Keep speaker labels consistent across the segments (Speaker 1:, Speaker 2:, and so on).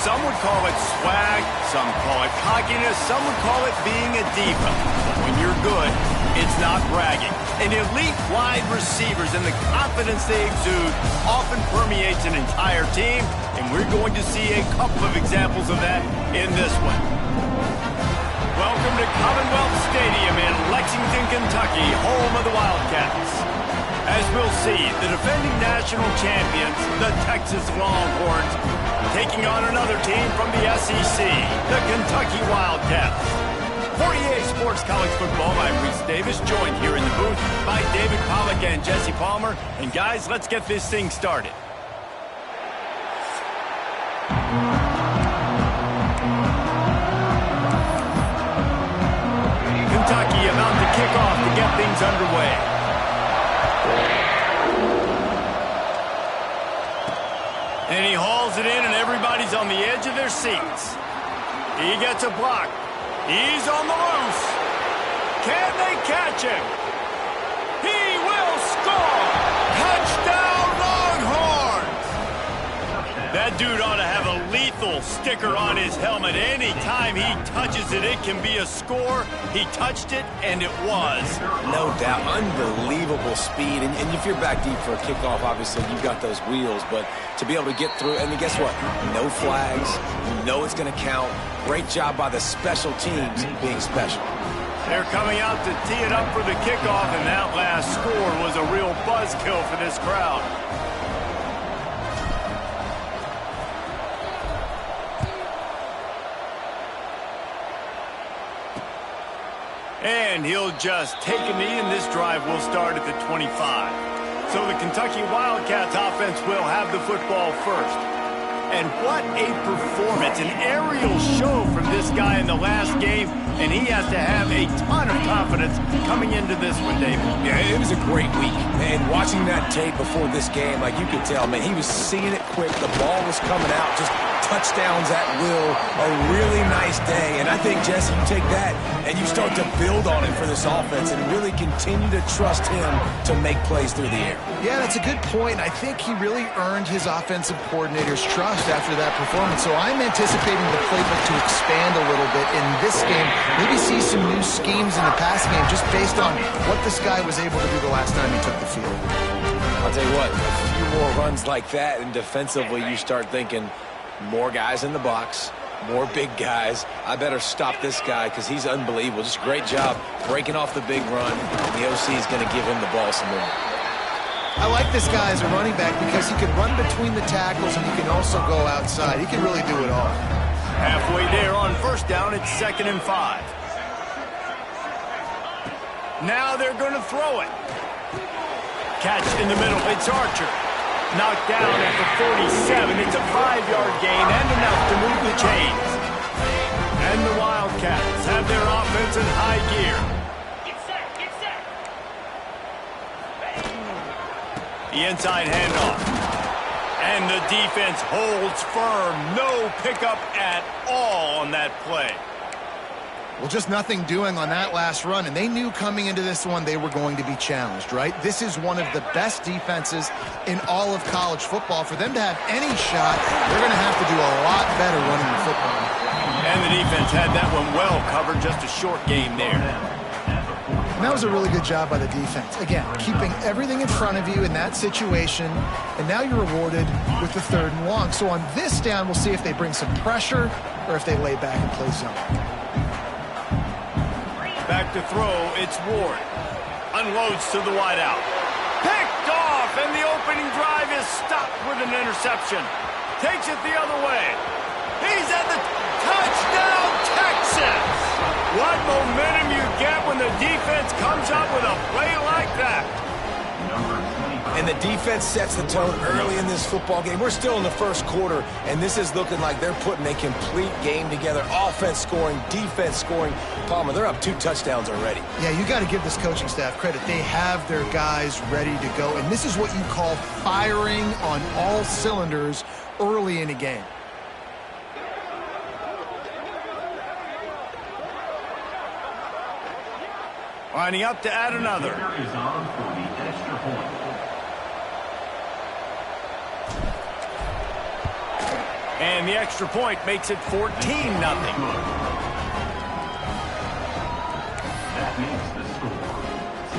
Speaker 1: Some would call it swag, some call it cockiness, some would call it being a diva. But when you're good, it's not bragging. And elite wide receivers and the confidence they exude often permeates an entire team, and we're going to see a couple of examples of that in this one. Welcome to Commonwealth Stadium in Lexington, Kentucky, home of the Wildcats. As we'll see, the defending national champions, the Texas Longhorns, taking on another team from the SEC, the Kentucky Wildcats. 48 Sports College Football, I'm Reese Davis, joined here in the booth by David Pollack and Jesse Palmer. And guys, let's get this thing started. Kentucky about to kick off to get things underway. And he hauls it in, and everybody's on the edge of their seats. He gets a block. He's on the loose. Can they catch him? He will score! Touchdown, Longhorns! That dude ought to have a lethal sticker on his helmet. Anytime he touches it, it can be a score. He touched it, and it was.
Speaker 2: No doubt. Unbelievable speed. And if you're back deep for a kickoff, obviously you've got those wheels. But to be able to get through, and then guess what? No flags. You know it's going to count. Great job by the special teams being special.
Speaker 1: They're coming out to tee it up for the kickoff, and that last score was a real buzzkill for this crowd. And he'll just take a knee, and this drive will start at the 25. So the Kentucky Wildcats offense will have the football first. And what a performance, an aerial show from this guy in the last game, and he has to have a ton of confidence coming into this one, David.
Speaker 2: Yeah, it was a great week. And watching that tape before this game, like you could tell, man, he was seeing it quick. The ball was coming out, just touchdowns at will. A really nice day. And I think, Jesse, you take that and you start to build on it for this offense and really continue to trust him to make plays through the air.
Speaker 3: Yeah, that's a good point. I think he really earned his offensive coordinator's trust after that performance. So I'm anticipating the playbook to expand a little bit in this game. Maybe see some new schemes in the passing game just based on what this guy was able to do the last time he took the field.
Speaker 2: I'll tell you what, a few more runs like that, and defensively you start thinking more guys in the box, more big guys. I better stop this guy because he's unbelievable. Just great job breaking off the big run. The OC is going to give him the ball some more.
Speaker 3: I like this guy as a running back because he can run between the tackles and he can also go outside. He can really do it all.
Speaker 1: Halfway there on first down, it's 2nd and 5. Now they're going to throw it. Catch in the middle, it's Archer. Knocked down at the 47. It's a 5-yard gain and enough to move the chains. And the Wildcats have their offense in high gear.
Speaker 4: Get set, get set.
Speaker 1: The inside handoff. And the defense holds firm. No pickup at all on that play.
Speaker 3: Well, just nothing doing on that last run, and they knew coming into this one they were going to be challenged, right? This is one of the best defenses in all of college football. For them to have any shot, they're going to have to do a lot better running the football.
Speaker 1: And the defense had that one well covered, just a short game there.
Speaker 3: And that was a really good job by the defense. Again, keeping everything in front of you in that situation, and now you're rewarded with the 3rd and long. So on this down, we'll see if they bring some pressure or if they lay back and play zone.
Speaker 1: Back to throw, it's Ward. Unloads to the wideout. Picked off, and the opening drive is stopped with an interception. Takes it the other way. He's at the touchdown, Texas! What momentum you get when the defense comes up with a play like that.
Speaker 2: And the defense sets the tone early in this football game. We're still in the first quarter, and this is looking like they're putting a complete game together. Offense scoring, defense scoring. Palmer, they're up 2 touchdowns already.
Speaker 3: Yeah, you got to give this coaching staff credit. They have their guys ready to go, and this is what you call firing on all cylinders early in a game.
Speaker 1: Lining up to add another. And the extra point makes it 14-0.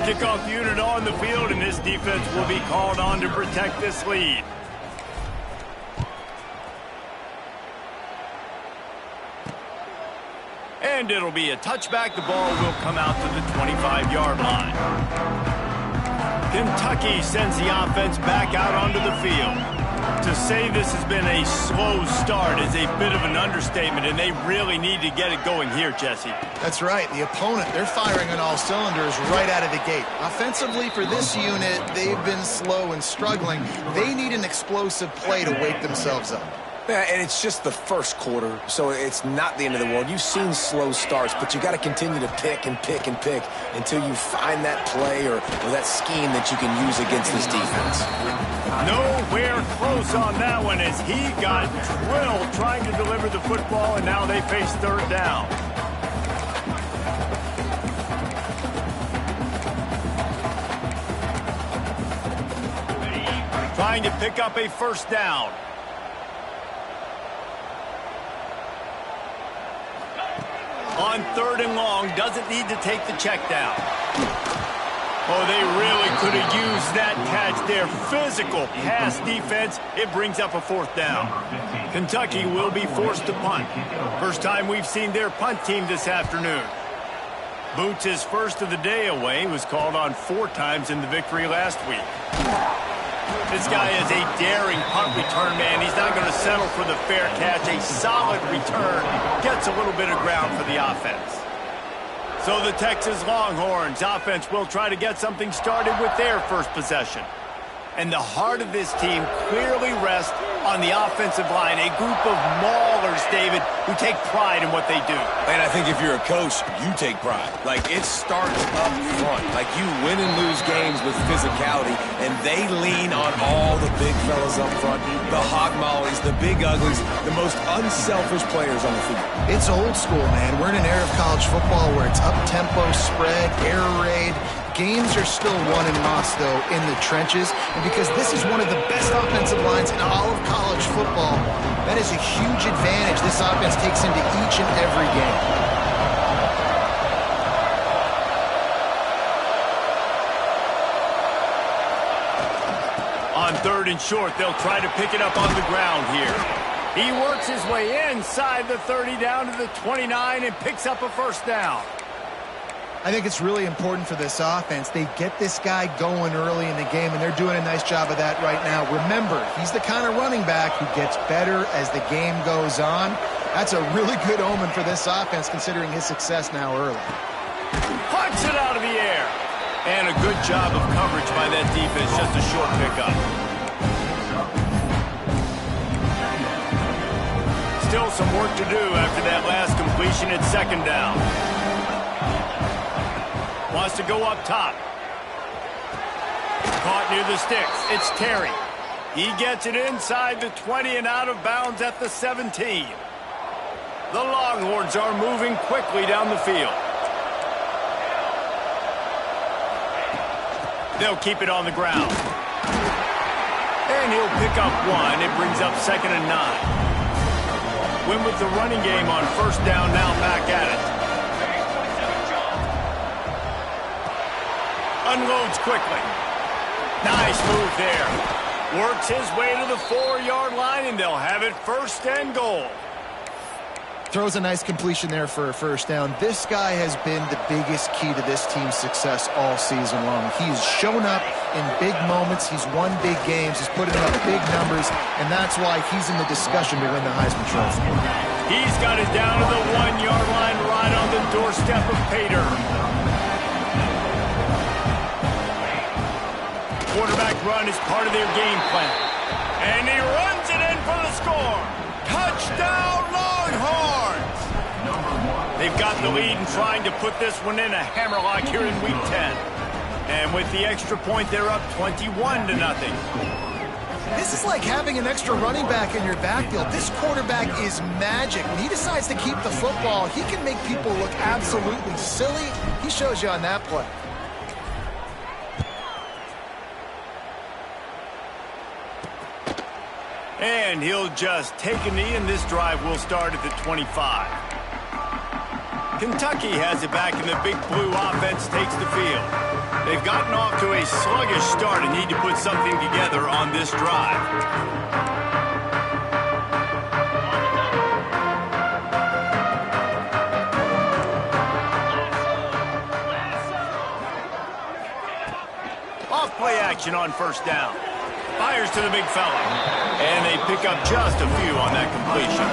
Speaker 1: Kickoff unit on the field, and this defense will be called on to protect this lead. And it'll be a touchback. The ball will come out to the 25-yard line. Kentucky sends the offense back out onto the field. To say this has been a slow start is a bit of an understatement, and they really need to get it going here, Jesse.
Speaker 3: That's right. The opponent, they're firing on all cylinders right out of the gate. Offensively, for this unit, they've been slow and struggling. They need an explosive play to wake themselves up.
Speaker 2: Yeah, and it's just the first quarter, so it's not the end of the world. You've seen slow starts, but you got to continue to pick and pick and pick until you find that play or that scheme that you can use against this defense.
Speaker 1: Nowhere close on that one as he got drilled trying to deliver the football, and now they face third down. Trying to pick up a first down. On third and long, doesn't need to take the check down. Oh, they really could have used that catch there. Physical pass defense. It brings up a fourth down. Kentucky will be forced to punt. First time we've seen their punt team this afternoon. Boots' first of the day away was called on 4 times in the victory last week. This guy is a daring punt return man. He's not going to settle for the fair catch. A solid return gets a little bit of ground for the offense. So the Texas Longhorns offense will try to get something started with their first possession. And the heart of this team clearly rests on the offensive line. A group of maulers, David, who take pride in what they do.
Speaker 2: And I think if you're a coach, you take pride. Like, it starts up front. Like, you win and lose games with physicality, and they lean on all the big fellas up front, the hog mollies, the big uglies, the most unselfish players on the field.
Speaker 3: It's old school, man. We're in an era of college football where it's up-tempo, spread, air raid. Games are still won and lost, though, in the trenches. And because this is one of the best offensive lines in all of college football, that is a huge advantage this offense takes into each and every game.
Speaker 1: On third and short, they'll try to pick it up on the ground here. He works his way inside the 30 down to the 29 and picks up a first down.
Speaker 3: I think it's really important for this offense. They get this guy going early in the game, and they're doing a nice job of that right now. Remember, he's the kind of running back who gets better as the game goes on. That's a really good omen for this offense, considering his success now early.
Speaker 1: Punch it out of the air. And a good job of coverage by that defense, just a short pickup. Still some work to do after that last completion at second down. Wants to go up top. Caught near the sticks. It's Terry. He gets it inside the 20 and out of bounds at the 17. The Longhorns are moving quickly down the field. They'll keep it on the ground. And he'll pick up 1. It brings up 2nd and 9. Win with the running game on first down, now back at it. Unloads quickly. Nice move there. Works his way to the 4-yard line, and they'll have it 1st and goal.
Speaker 3: Throws a nice completion there for a first down. This guy has been the biggest key to this team's success all season long. He's shown up in big moments. He's won big games. He's putting up big numbers, and that's why he's in the discussion to win the Heisman Trophy.
Speaker 1: He's got it down to the 1-yard line right on the doorstep of Pater. Quarterback run is part of their game plan. And he runs it in for the score. Touchdown, Longhorns! They've got the lead and trying to put this one in a hammerlock here in Week 10. And with the extra point, they're up 21-0.
Speaker 3: This is like having an extra running back in your backfield. This quarterback is magic. When he decides to keep the football, he can make people look absolutely silly. He shows you on that play.
Speaker 1: And he'll just take a knee, and this drive will start at the 25. Kentucky has it back, and the Big Blue offense takes the field. They've gotten off to a sluggish start and need to put something together on this drive. Play action on first down. Fires to the big fella. And they pick up just a few on that completion.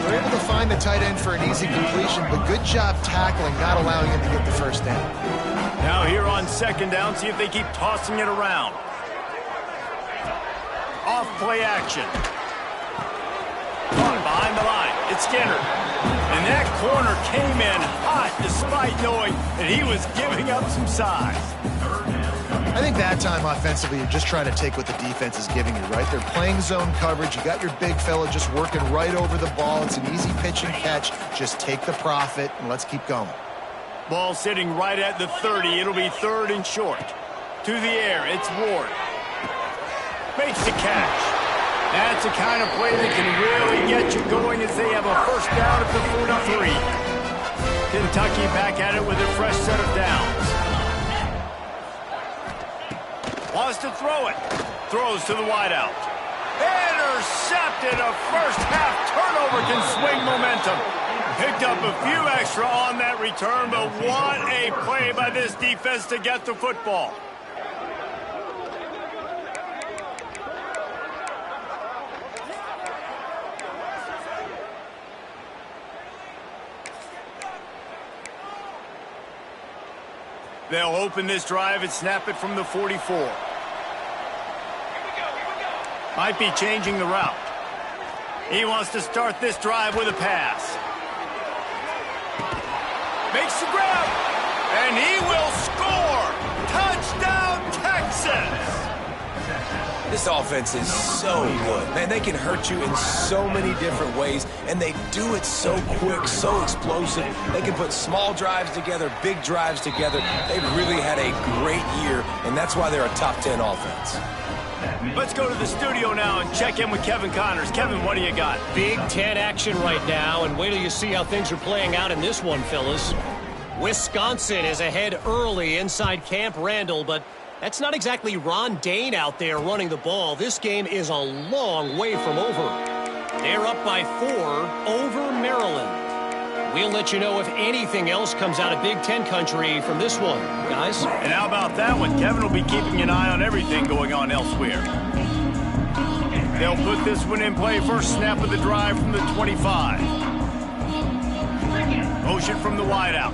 Speaker 3: They're able to find the tight end for an easy completion, but good job tackling, not allowing him to get the first down.
Speaker 1: Now here on second down, see if they keep tossing it around. Off play action. On behind the line. It's Skinner. And that corner came in hot despite knowing that he was giving up some size.
Speaker 3: I think that time offensively, you're just trying to take what the defense is giving you, right? They're playing zone coverage. You got your big fella just working right over the ball. It's an easy pitch and catch. Just take the profit, and let's keep going.
Speaker 1: Ball sitting right at the 30. It'll be third and short. To the air, it's Ward. Makes the catch. That's the kind of play that can really get you going as they have a first down at the 43. Kentucky back at it with a fresh set of downs. Wants to throw it. Throws to the wideout. Intercepted. A first half turnover can swing momentum. Picked up a few extra on that return, but what a play by this defense to get the football. They'll open this drive and snap it from the 44. Might be changing the route. He wants to start this drive with a pass. Makes the grab. And he will score. Touchdown, Texas.
Speaker 2: This offense is so good. Man, they can hurt you in so many different ways, and they do it so quick, so explosive. They can put small drives together, big drives together. They've really had a great year, and that's why they're a top 10 offense.
Speaker 1: Let's go to the studio now and check in with Kevin Connors. Kevin, what do you got?
Speaker 5: Big Ten action right now, and wait till you see how things are playing out in this one, fellas. Wisconsin is ahead early inside Camp Randall, but that's not exactly Ron Dane out there running the ball. This game is a long way from over. They're up by 4 over Maryland. We'll let you know if anything else comes out of Big Ten country from this one, guys.
Speaker 1: And how about that one? Kevin will be keeping an eye on everything going on elsewhere. They'll put this one in play. First snap of the drive from the 25. Motion from the wideout.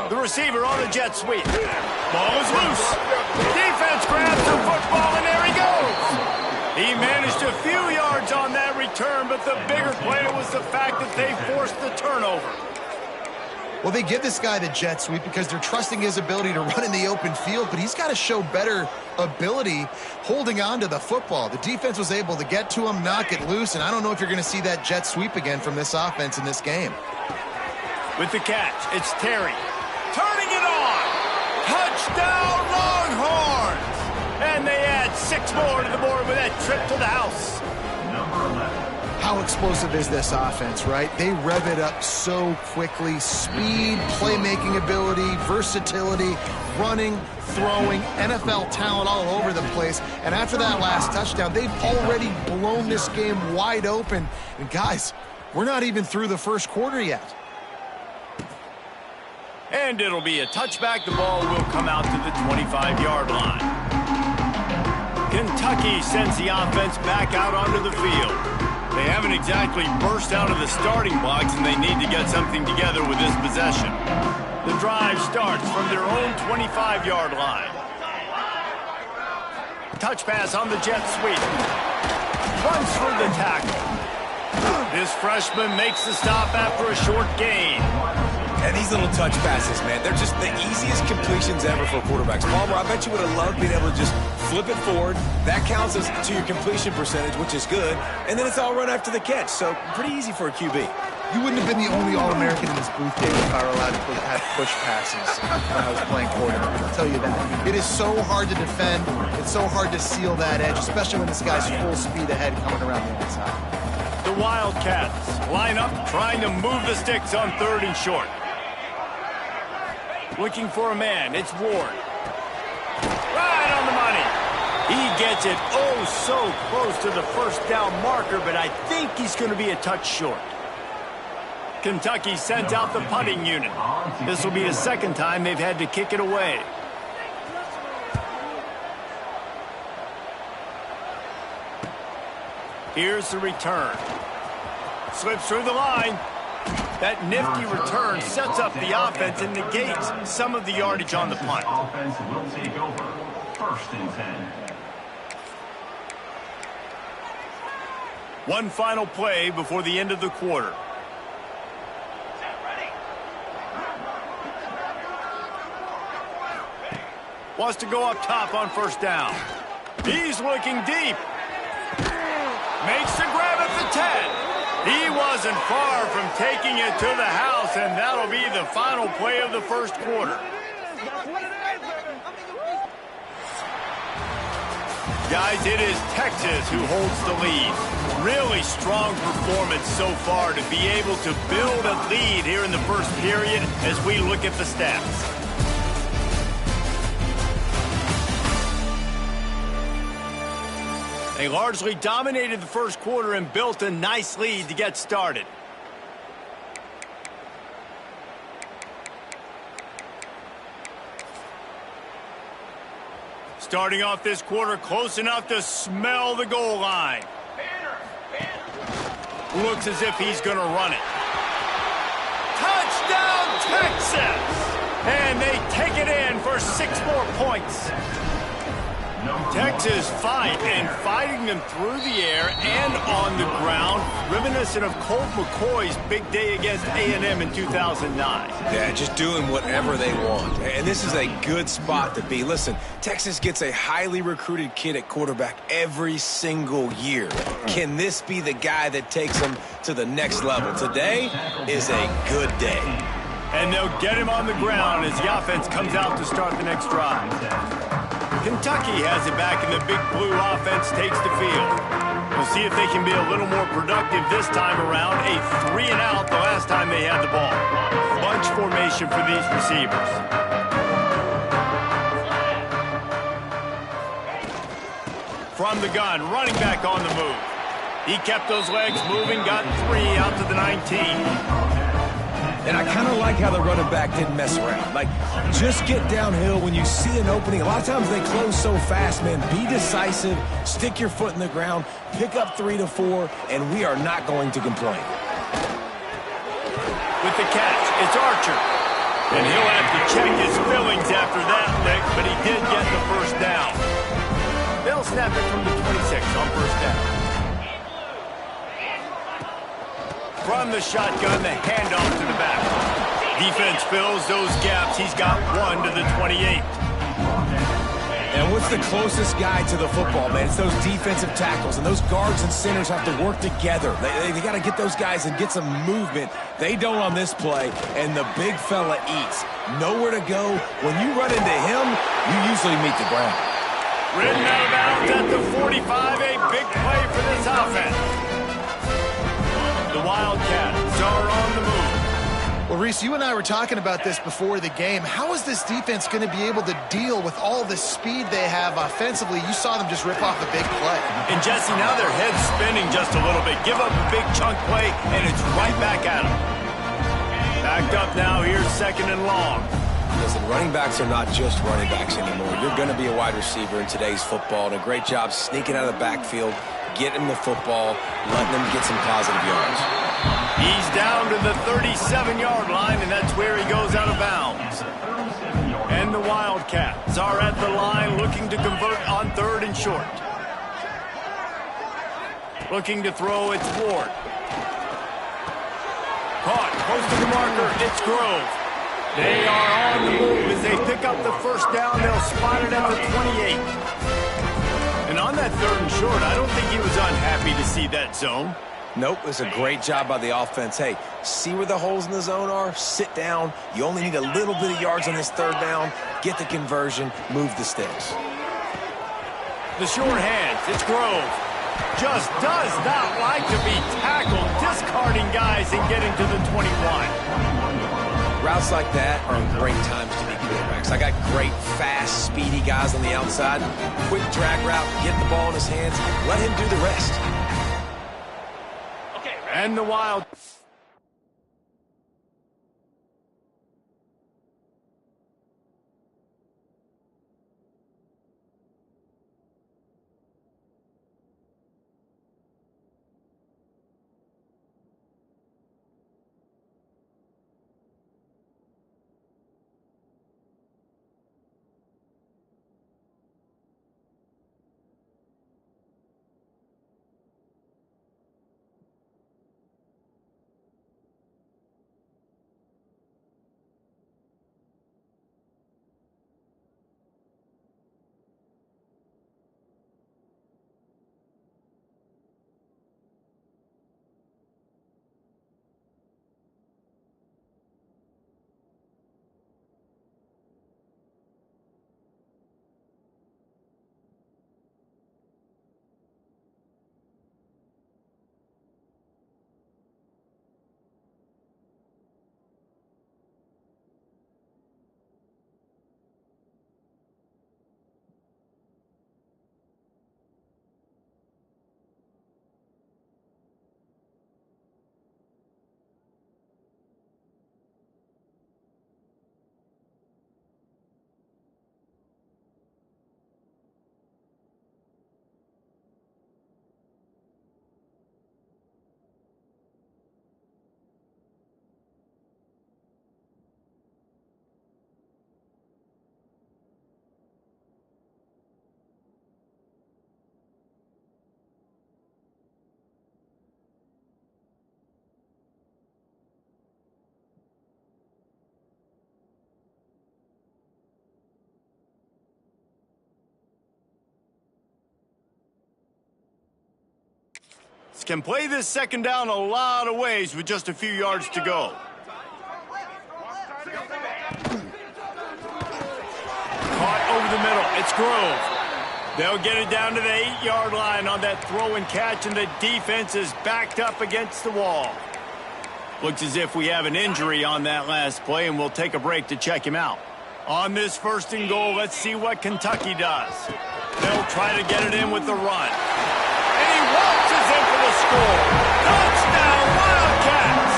Speaker 1: The receiver on the jet sweep. Ball is loose. Defense grabs the football, and there he goes. He managed a few yards on that return, but the bigger play was the fact that they forced the turnover.
Speaker 3: Well, they give this guy the jet sweep because they're trusting his ability to run in the open field, but he's got to show better ability holding on to the football. The defense was able to get to him, knock it loose, and I don't know if you're going to see that jet sweep again from this offense in this game.
Speaker 1: With the catch, it's Terry. Turning it on. Touchdown, Longhorns. And they add 6 more to the board with that trip to the house.
Speaker 3: How explosive is this offense, right? They rev it up so quickly. Speed, playmaking ability, versatility, running, throwing, NFL talent all over the place. And after that last touchdown, they've already blown this game wide open. And guys, we're not even through the first quarter yet.
Speaker 1: And it'll be a touchback. The ball will come out to the 25-yard line. Kentucky sends the offense back out onto the field. They haven't exactly burst out of the starting blocks, and they need to get something together with this possession. The drive starts from their own 25-yard line. Touch pass on the jet sweep. Runs through the tackle. This freshman makes the stop after a short gain.
Speaker 2: And these little touch passes, man, they're just the easiest completions ever for quarterbacks. Palmer, I bet you would have loved being able to just flip it forward. That counts as to your completion percentage, which is good. And then it's all run after the catch, so pretty easy for a QB.
Speaker 3: You wouldn't have been the only All-American in this booth, David, if I were allowed to have push passes when I was playing quarterback. I'll tell you that. It is so hard to defend. It's so hard to seal that edge, especially when this guy's full speed ahead coming around the inside.
Speaker 1: The Wildcats line up, trying to move the sticks on 3rd and short. Looking for a man, it's Ward. Right on the money. He gets it oh so close to the first down marker, but I think he's going to be a touch short. Kentucky sent out the punting unit. This will be the second time they've had to kick it away. Here's the return. Slips through the line. That nifty return sets up the offense and negates some of the yardage on the punt.
Speaker 6: Offense will take over. 1st and 10.
Speaker 1: One final play before the end of the quarter. Wants to go up top on 1st down. He's looking deep. Makes the grab at the 10. He wasn't far from taking it to the house, and that'll be the final play of the 1st quarter. Guys, it is Texas who holds the lead. Really strong performance so far to be able to build a lead here in the 1st period as we look at the stats. They largely dominated the 1st quarter and built a nice lead to get started. Starting off this quarter close enough to smell the goal line. Looks as if he's going to run it. Touchdown, Texas! And they take it in for 6 more points. Texas fighting them through the air and on the ground, reminiscent of Colt McCoy's big day against A&M in 2009.
Speaker 2: Yeah, just doing whatever they want. And this is a good spot to be. Listen, Texas gets a highly recruited kid at quarterback every single year. Can this be the guy that takes them to the next level? Today is a good day.
Speaker 1: And they'll get him on the ground as the offense comes out to start the next drive. Kentucky has it back, and the Big Blue offense takes the field. We'll see if they can be a little more productive this time around. A 3-and-out the last time they had the ball. Bunch formation for these receivers. From the gun, running back on the move. He kept those legs moving, got 3 out to the 19.
Speaker 2: And I kind of like how the running back didn't mess around. Like, just get downhill when you see an opening. A lot of times they close so fast, man. Be decisive, stick your foot in the ground, pick up 3 to 4, and we are not going to complain.
Speaker 1: With the catch, it's Archer. And he'll have to check his fillings after that lick, but he did get the 1st down. They'll snap it from the 26 on 1st down. From the shotgun, the handoff to the back. Defense fills those gaps. He's got 1 to the 28.
Speaker 2: And what's the closest guy to the football, man? It's those defensive tackles, and those guards and centers have to work together. They got to get those guys and get some movement. They don't on this play, and the big fella eats. Nowhere to go. When you run into him, you usually meet the ground.
Speaker 1: Ridden out of bounds at the 45, a big play for this offense. The Wildcats are on the move.
Speaker 3: Well, Reese, you and I were talking about this before the game. How is this defense going to be able to deal with all the speed they have offensively? You saw them just rip off a big play.
Speaker 1: And, Jesse, now their head's spinning just a little bit. Give up a big chunk play, and it's right back at them. Backed up now. Here's 2nd and long.
Speaker 2: Listen, running backs are not just running backs anymore. You're going to be a wide receiver in today's football, and a great job sneaking out of the backfield, getting the football, letting them get some positive yards.
Speaker 1: He's down to the 37-yard line, and that's where he goes out of bounds. And the Wildcats are at the line looking to convert on 3rd and short. Looking to throw, it's Ward. Caught close to the marker. It's Grove. They are on the move as they pick up the first down. They'll spot it at the 28. And on that 3rd and short, I don't think he was unhappy to see that zone.
Speaker 2: Nope, it's a great job by the offense. Hey, see where the holes in the zone are? Sit down. You only need a little bit of yards on this 3rd down. Get the conversion. Move the sticks.
Speaker 1: The short hands. It's Grove. Just does not like to be tackled, discarding guys and getting to the 21.
Speaker 2: Routes like that are great times to be quarterbacks. I got great, fast, speedy guys on the outside. Quick drag route, get the ball in his hands, let him do the rest.
Speaker 1: And the Wild. Can play this 2nd down a lot of ways with just a few yards to go. Caught over the middle. It's Grove. They'll get it down to the 8-yard line on that throw and catch, and the defense is backed up against the wall. Looks as if we have an injury on that last play, and we'll take a break to check him out. On this 1st and goal, let's see what Kentucky does. They'll try to get it in with the run. And he waltzes in for the score. Touchdown, Wildcats!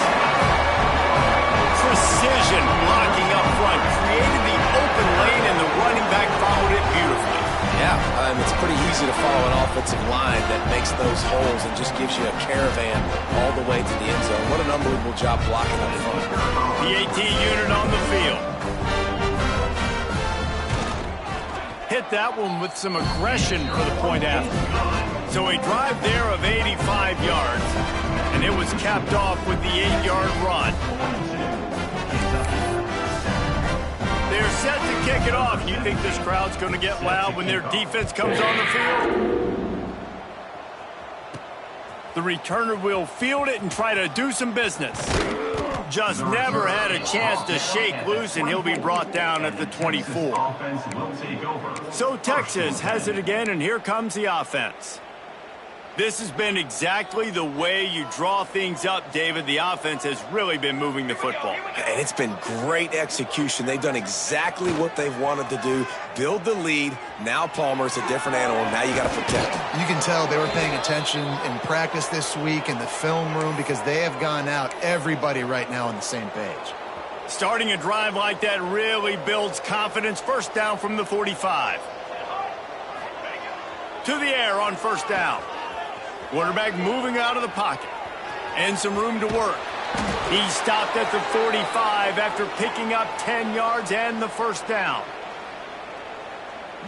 Speaker 1: Precision blocking up front created the open lane, and the running back followed it beautifully.
Speaker 2: Yeah, it's pretty easy to follow an offensive line that makes those holes and just gives you a caravan all the way to the end zone. What an unbelievable job blocking up front.
Speaker 1: The AT unit on the field. Hit that one with some aggression for the point after. So a drive there of 85 yards, and it was capped off with the 8-yard run. They're set to kick it off. You think this crowd's going to get loud when their defense comes on the field? The returner will field it and try to do some business. Just never had a chance to shake loose, and he'll be brought down at the 24. So Texas has it again, and here comes the offense. This has been exactly the way you draw things up, David. The offense has really been moving the football.
Speaker 2: And it's been great execution. They've done exactly what they've wanted to do. Build the lead. Now Palmer's a different animal. Now you got to protect him.
Speaker 3: You can tell they were paying attention in practice this week in the film room because they have gone out, everybody right now on the same page.
Speaker 1: Starting a drive like that really builds confidence. First down from the 45. To the air on first down. Quarterback moving out of the pocket. And some room to work. He stopped at the 45 after picking up 10 yards and the first down.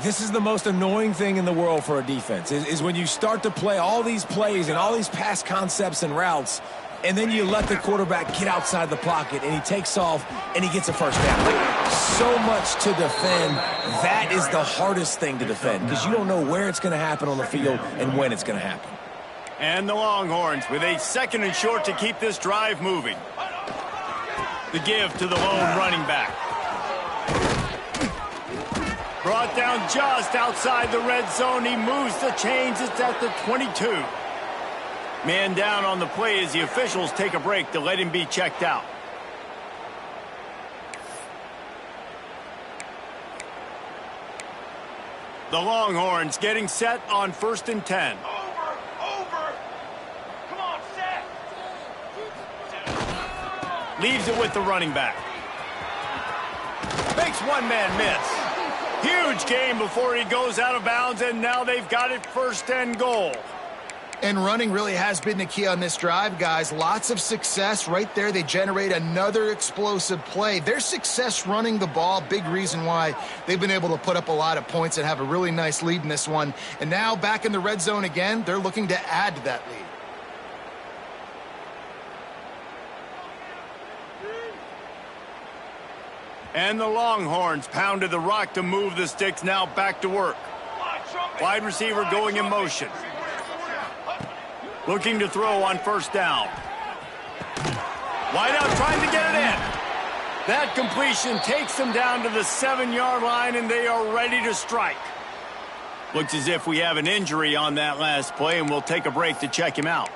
Speaker 2: This is the most annoying thing in the world for a defense, is when you start to play all these plays and all these pass concepts and routes, and then you let the quarterback get outside the pocket, and he takes off, and he gets a first down. Like, so much to defend. That is the hardest thing to defend because you don't know where it's going to happen on the field and when it's going to happen.
Speaker 1: And the Longhorns with a 2nd and short to keep this drive moving. The give to the lone running back. Brought down just outside the red zone. He moves the chains. It's at the 22. Man down on the play as the officials take a break to let him be checked out. The Longhorns getting set on 1st and 10.
Speaker 4: Over. Come on, set.
Speaker 1: Leaves it with the running back. Makes one man miss. Huge gain before he goes out of bounds, and now they've got it 1st and goal.
Speaker 3: And running really has been the key on this drive, guys. Lots of success right there. They generate another explosive play. Their success running the ball, big reason why they've been able to put up a lot of points and have a really nice lead in this one. And now back in the red zone again, they're looking to add to that lead.
Speaker 1: And the Longhorns pounded the rock to move the sticks, now back to work. Wide receiver going in motion. Looking to throw on 1st down. Wide out trying to get it in. That completion takes them down to the 7-yard line, and they are ready to strike. Looks as if we have an injury on that last play, and we'll take a break to check him out.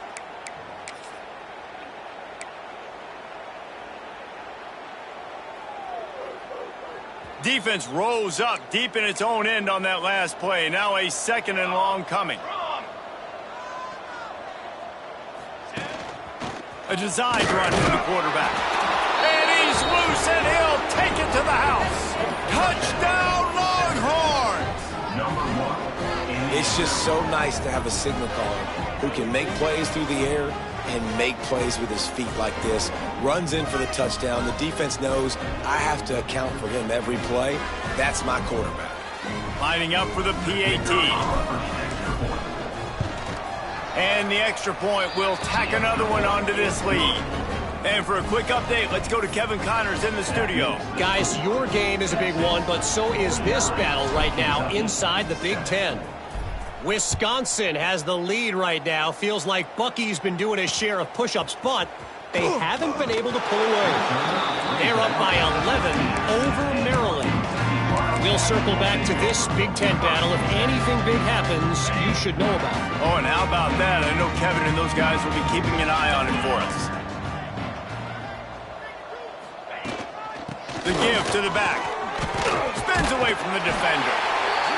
Speaker 1: Defense rose up deep in its own end on that last play. Now a 2nd and long coming. A designed run for the quarterback. And he's loose, and he'll take it to the house. Touchdown, Longhorns!
Speaker 2: It's just so nice to have a signal caller who can make plays through the air and make plays with his feet like this. Runs in for the touchdown. The defense knows I have to account for him every play. That's my quarterback.
Speaker 1: Lining up for the PAT. And the extra point will tack another one onto this lead. And for a quick update, let's go to Kevin Connors in the studio.
Speaker 5: Guys, your game is a big one, but so is this battle right now inside the Big Ten. Wisconsin has the lead right now. Feels like Bucky's been doing his share of push-ups, but they haven't been able to pull away. They're up by 11 over Maryland. We'll circle back to this Big Ten battle. If anything big happens, you should know about it.
Speaker 1: Oh, and how about that? I know Kevin and those guys will be keeping an eye on it for us. The give to the back. Spins away from the defender.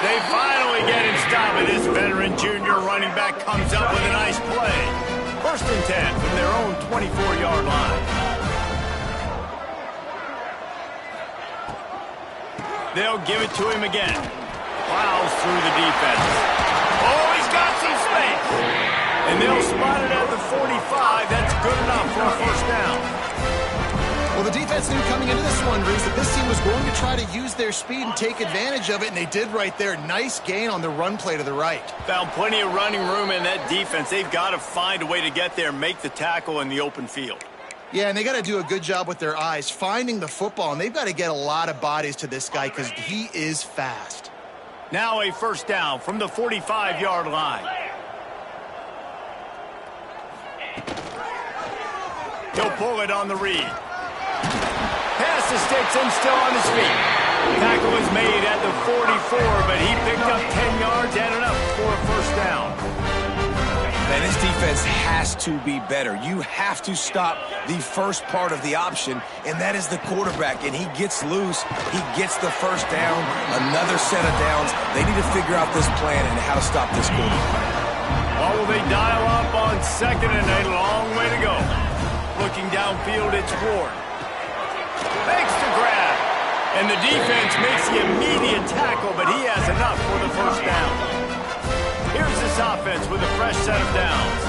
Speaker 1: They finally get him stopped, and this veteran junior running back comes up with a nice play. 1st and 10 from their own 24-yard line. They'll give it to him again. Plows through the defense. Oh, he's got some space. And they'll spot it at the 45. That's good enough for a 1st down.
Speaker 3: Well, the defense knew coming into this one, Reese, that this team was going to try to use their speed and take advantage of it, and they did right there. Nice gain on the run play to the right.
Speaker 1: Found plenty of running room in that defense. They've got to find a way to get there and make the tackle in the open field.
Speaker 3: Yeah, and they got to do a good job with their eyes, finding the football, and they've got to get a lot of bodies to this guy because he is fast.
Speaker 1: Now a 1st down from the 45-yard line. He'll pull it on the read. Pass the sticks and still on his feet. Tackle is made at the 44, but he picked up 10 yards and enough for a 1st down.
Speaker 2: Man, this defense has to be better. You have to stop the first part of the option, and that is the quarterback. And he gets loose. He gets the 1st down, another set of downs. They need to figure out this plan and how to stop this quarterback.
Speaker 1: While will they dial up on 2nd and a long way to go. Looking downfield, it's Ward. Makes the grab. And the defense makes the immediate tackle, but he has enough for the 1st down. Here's this offense with a fresh set of downs.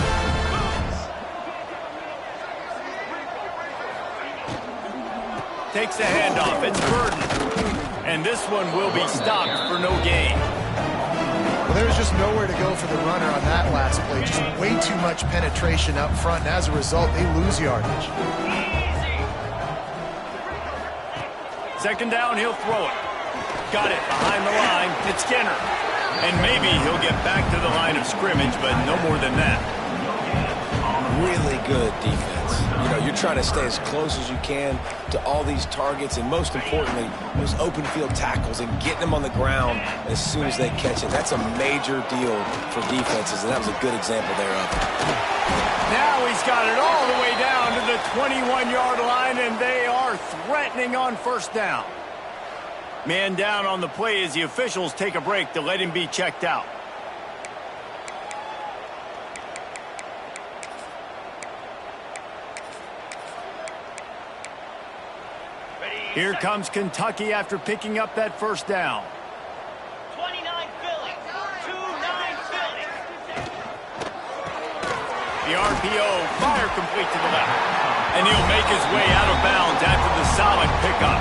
Speaker 1: Takes the handoff. It's Burden. And this one will be stopped for no gain.
Speaker 3: Well, there was just nowhere to go for the runner on that last play. Just way too much penetration up front, and as a result, they lose yardage.
Speaker 1: Second down, he'll throw it. Got it behind the line. It's Skinner. And maybe he'll get back to the line of scrimmage, but no more than that.
Speaker 2: Really good defense. You know, you're trying to stay as close as you can to all these targets, and most importantly, those open field tackles and getting them on the ground as soon as they catch it. That's a major deal for defenses, and that was a good example there of it.
Speaker 1: Now he's got it all the way down to the 21-yard line, and they are threatening on first down. Man down on the play as the officials take a break to let him be checked out. Here comes Kentucky after picking up that first down.
Speaker 4: 29 Philly. 2-9 Philly.
Speaker 1: The RPO, fire complete to the left. And he'll make his way out of bounds after the solid pickup.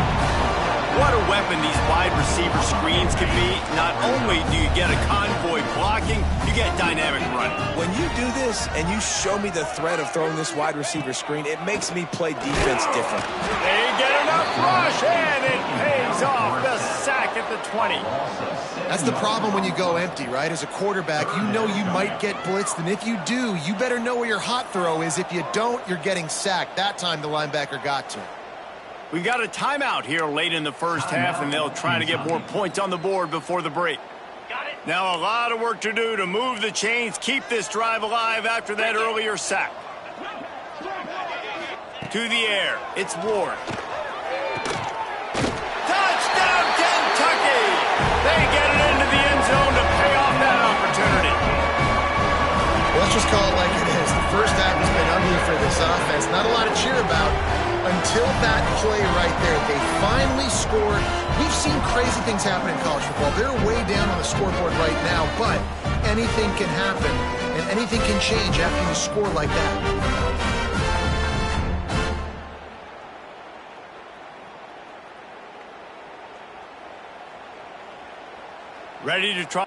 Speaker 1: What a weapon these wide receiver screens can be. Not only do you get a convoy blocking, you get dynamic running.
Speaker 2: When you do this and you show me the threat of throwing this wide receiver screen, it makes me play defense different.
Speaker 1: They get enough rush, and it pays off. The sack at the 20.
Speaker 3: That's the problem when you go empty, right? As a quarterback, you know you might get blitzed, and if you do, you better know where your hot throw is. If you don't, you're getting sacked. That time the linebacker got to him.
Speaker 1: We've got a timeout here late in the first half, and they'll try to get more points on the board before the break. Now a lot of work to do to move the chains, keep this drive alive after that earlier sack. To the air, it's Ward. Touchdown, Kentucky! They get it into the end zone to pay off that opportunity.
Speaker 3: Well, let's just call it like it is. The first half has been ugly for this offense. Not a lot to cheer about until that play right there. They finally scored. We've seen crazy things happen in college football. They're way down on the scoreboard right now, but anything can happen, and anything can change after you score like that.
Speaker 1: Ready to try.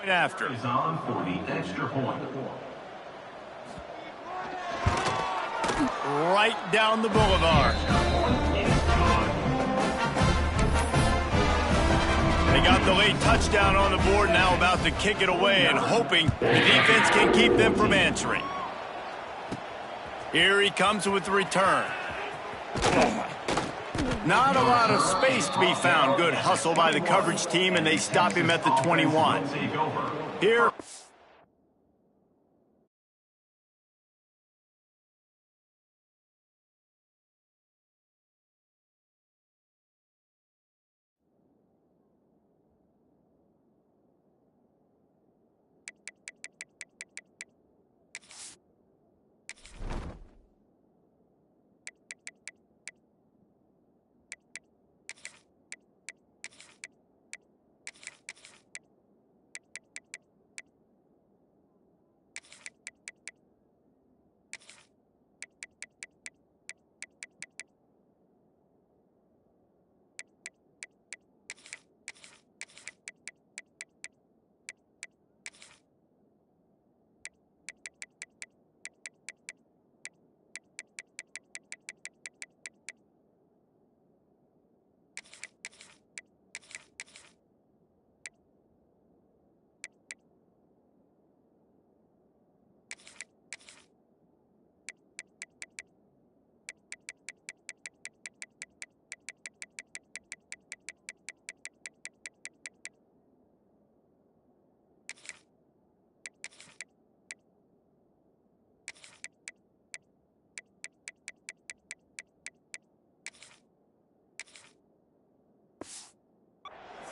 Speaker 1: After.
Speaker 6: Is on for the extra point.
Speaker 1: Right down the boulevard. They got the late touchdown on the board, now about to kick it away and hoping the defense can keep them from answering. Here he comes with the return. Not a lot of space to be found. Good hustle by the coverage team, and they stop him at the 21. Here.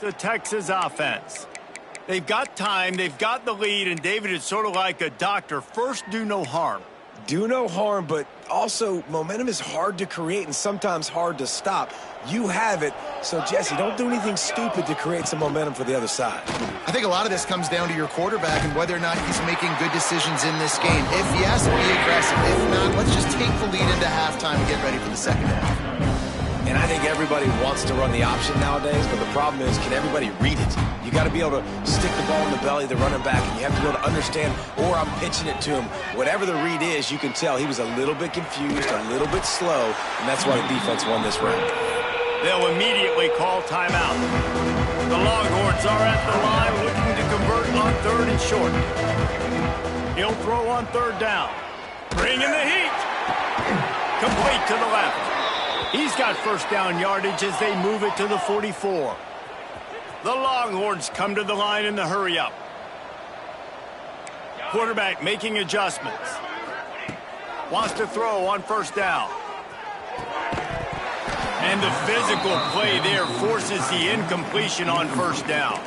Speaker 1: The Texas offense. They've got time, they've got the lead, and David is sort of like a doctor. First, do no harm.
Speaker 2: Do no harm, but also momentum is hard to create and sometimes hard to stop. You have it, so Jesse, don't do anything stupid to create some momentum for the other side.
Speaker 3: I think a lot of this comes down to your quarterback and whether or not he's making good decisions in this game. If he has to be aggressive, if not, let's just take the lead into halftime and get ready for the second half.
Speaker 2: And I think everybody wants to run the option nowadays, but the problem is, can everybody read it? You got to be able to stick the ball in the belly of the running back, and you have to be able to understand, or I'm pitching it to him. Whatever the read is, you can tell he was a little bit confused, a little bit slow, and that's why the defense won this round.
Speaker 1: They'll immediately call timeout. The Longhorns are at the line looking to convert on 3rd and short. He'll throw on 3rd down. Bring in the heat. Complete to the left. He's got first down yardage as they move it to the 44. The Longhorns come to the line in the hurry-up. Quarterback making adjustments. Wants to throw on 1st down. And the physical play there forces the incompletion on 1st down.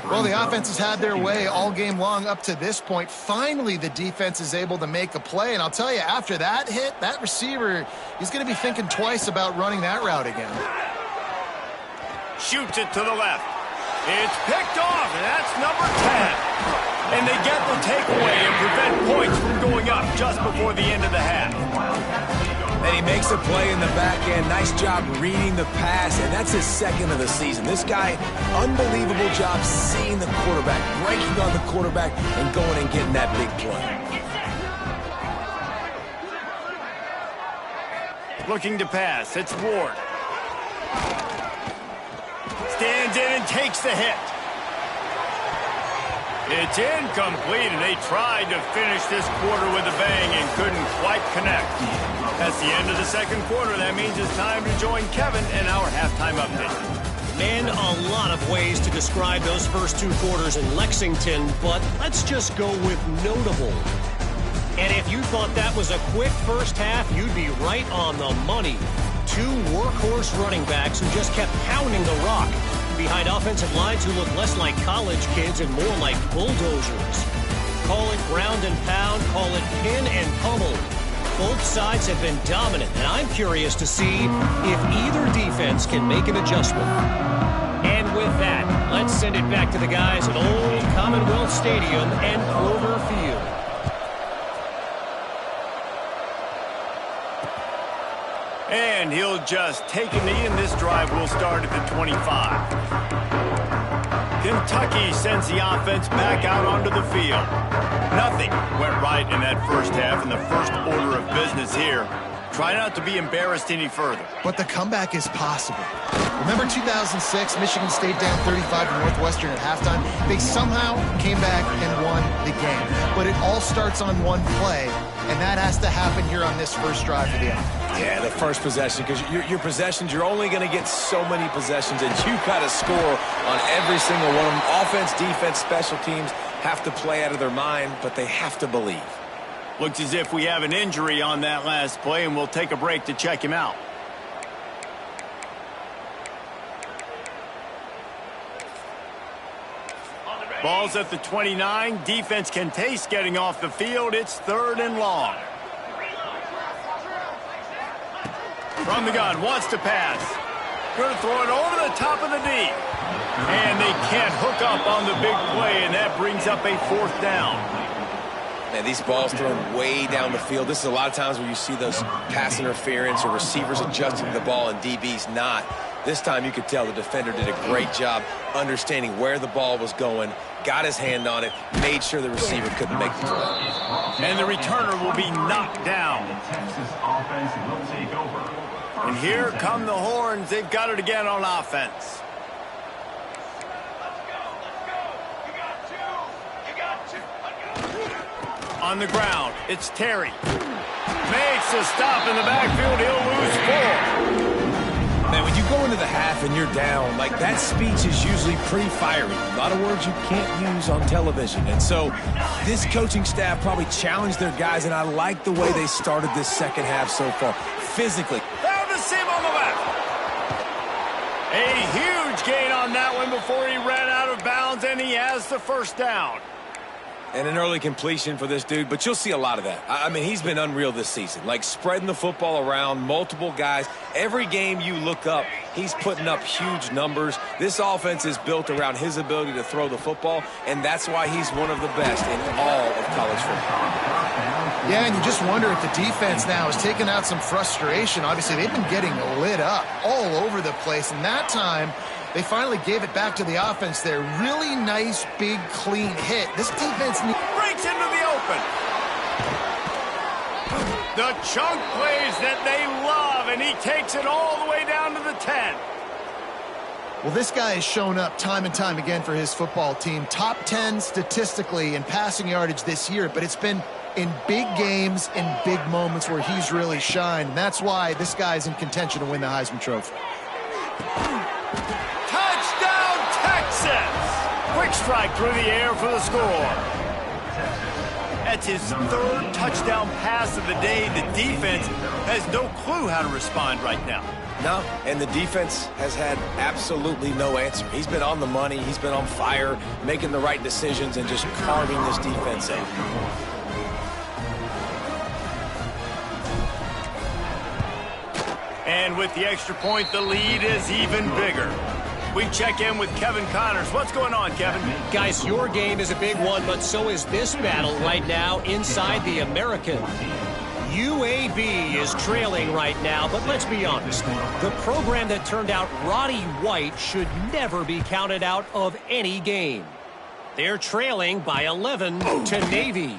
Speaker 3: Well, the offense has had their way all game long up to this point. Finally, the defense is able to make a play. And I'll tell you, after that hit, that receiver, he's going to be thinking twice about running that route again.
Speaker 1: Shoots it to the left. It's picked off, and that's number 10. And they get the takeaway and prevent points from going up just before the end of the half.
Speaker 2: And he makes a play in the back end. Nice job reading the pass, and that's his 2nd of the season. This guy, unbelievable job seeing the quarterback, breaking on the quarterback, and going and getting that big play.
Speaker 1: Looking to pass. It's Ward. Stands in and takes the hit. It's incomplete, and they tried to finish this quarter with a bang and couldn't quite connect. That's the end of the 2nd quarter. That means it's time to join Kevin in our halftime update.
Speaker 5: Man, a lot of ways to describe those first 2 quarters in Lexington, but let's just go with notable. And if you thought that was a quick first half, you'd be right on the money. 2 workhorse running backs who just kept pounding the rock behind offensive lines who look less like college kids and more like bulldozers. Call it ground and pound, call it pin and pummel. Both sides have been dominant, and I'm curious to see if either defense can make an adjustment. And with that, let's send it back to the guys at Old Commonwealth Stadium and Clover Field.
Speaker 1: And he'll just take a knee, and this drive will start at the 25. Kentucky sends the offense back out onto the field. Nothing went right in that first half, and the first order of business here. Try not to be embarrassed any further.
Speaker 3: But the comeback is possible. Remember 2006, Michigan State down 35 to Northwestern at halftime? They somehow came back and won the game. But it all starts on one play, and that has to happen here on this first drive for the offense.
Speaker 2: Yeah, the first possession, because your possessions, you're only going to get so many possessions, and you got to score on every single one of them. Offense, defense, special teams have to play out of their mind, but they have to believe.
Speaker 1: Looks as if we have an injury on that last play, and we'll take a break to check him out. Ball's at the 29. Defense can taste getting off the field. It's 3rd and long. From the gun, wants to pass. Going to throw it over the top of the D. And they can't hook up on the big play, and that brings up a 4th down.
Speaker 2: Man, these balls thrown way down the field. This is a lot of times where you see those pass interference or receivers adjusting the ball and DBs not. This time you could tell the defender did a great job understanding where the ball was going, got his hand on it, made sure the receiver couldn't make the throw.
Speaker 1: And the returner will be knocked down.
Speaker 6: The Texas offense will take over.
Speaker 1: And here come the Horns. They've got it again on offense. On the ground, it's Terry. Makes a stop in the backfield. He'll lose 4.
Speaker 2: Man, when you go into the half and you're down, like that speech is usually pretty fiery. A lot of words you can't use on television. And so this coaching staff probably challenged their guys, and I like the way they started this second half so far. Physically.
Speaker 1: Found the seam on the left. A huge gain on that going before he ran out of bounds, and he has the first down.
Speaker 2: And an early completion for this dude, but you'll see a lot of that. I mean, he's been unreal this season, like spreading the football around, multiple guys. Every game you look up, he's putting up huge numbers. This offense is built around his ability to throw the football, and that's why he's one of the best in all of college football.
Speaker 3: Yeah, and you just wonder if the defense now is taking out some frustration. Obviously, they've been getting lit up all over the place, and that time they finally gave it back to the offense there. Really nice, big, clean hit. This defense
Speaker 1: breaks into the open. The chunk plays that they love, and he takes it all the way down to the 10.
Speaker 3: Well, this guy has shown up time and time again for his football team. Top 10 statistically in passing yardage this year, but it's been in big games, in big moments where he's really shined. And that's why this guy's in contention to win the Heisman Trophy.
Speaker 1: Touchdown, Texas! Quick strike through the air for the score. That's his third touchdown pass of the day. The defense has no clue how to respond right now.
Speaker 2: No, and the defense has had absolutely no answer. He's been on the money. He's been on fire, making the right decisions, and just carving this defense up.
Speaker 1: And with the extra point, the lead is even bigger. We check in with Kevin Connors. What's going on, Kevin?
Speaker 5: Guys, your game is a big one, but so is this battle right now inside the American. UAB is trailing right now, but let's be honest. The program that turned out Roddy White should never be counted out of any game. They're trailing by 11 to Navy.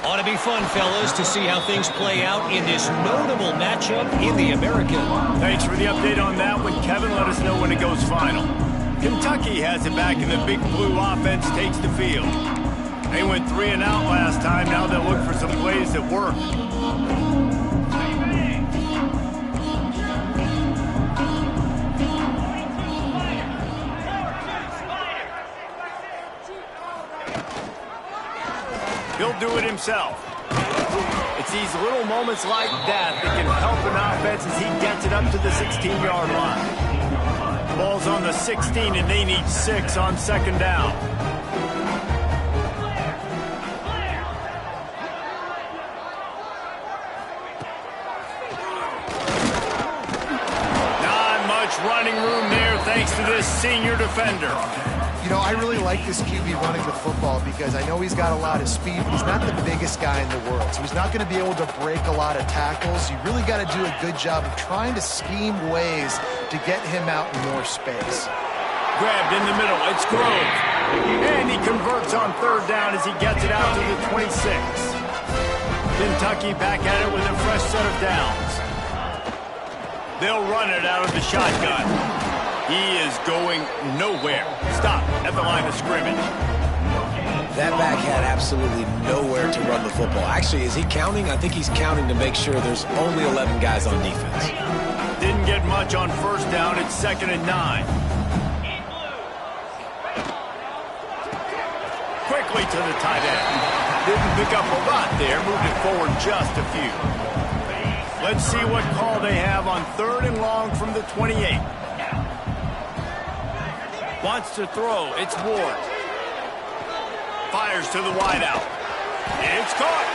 Speaker 5: Ought to be fun, fellas, to see how things play out in this notable matchup in the American.
Speaker 1: Thanks for the update on that one, Kevin. Let us know when it goes final. Kentucky has it back, and the Big Blue offense takes the field. They went 3 and out last time. Now they'll look for some plays that work. He'll do it himself. It's these little moments like that that can help an offense as he gets it up to the 16-yard line. Ball's on the 16, and they need 6 on second down. Not much running room there thanks to this senior defender.
Speaker 3: You know, I really like this QB running the football because I know he's got a lot of speed, but he's not the biggest guy in the world. So he's not going to be able to break a lot of tackles. You really got to do a good job of trying to scheme ways to get him out in more space.
Speaker 1: Grabbed in the middle. It's Grove. And he converts on third down as he gets it out to the 26. Kentucky back at it with a fresh set of downs. They'll run it out of the shotgun. He is going nowhere. Stop at the line of scrimmage.
Speaker 2: That back had absolutely nowhere to run the football. Actually, is he counting? I think he's counting to make sure there's only 11 guys on defense.
Speaker 1: Didn't get much on first down. It's 2nd and 9. Quickly to the tight end. Didn't pick up a lot there. Moved it forward just a few. Let's see what call they have on 3rd and long from the 28. Wants to throw. It's Ward. Fires to the wideout. It's caught.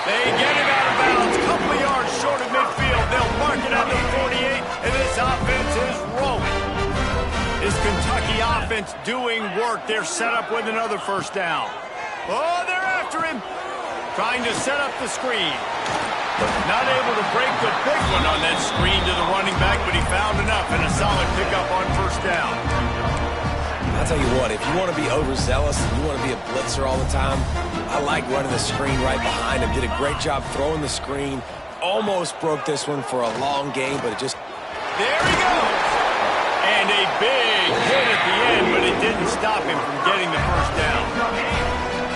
Speaker 1: They get it out of bounds. Couple of yards short of midfield. They'll mark it at the 48, and this offense is rolling. This Kentucky offense doing work. They're set up with another first down. Oh, they're after him. Trying to set up the screen. Not able to break the big one on that screen to the running back, but he found enough and a solid pickup on first down.
Speaker 2: I'll tell you what, if you want to be overzealous and you want to be a blitzer all the time, I like running the screen right behind him. Did a great job throwing the screen. Almost broke this one for a long game, but it just...
Speaker 1: There he goes! And a big hit at the end, but it didn't stop him from getting the first down.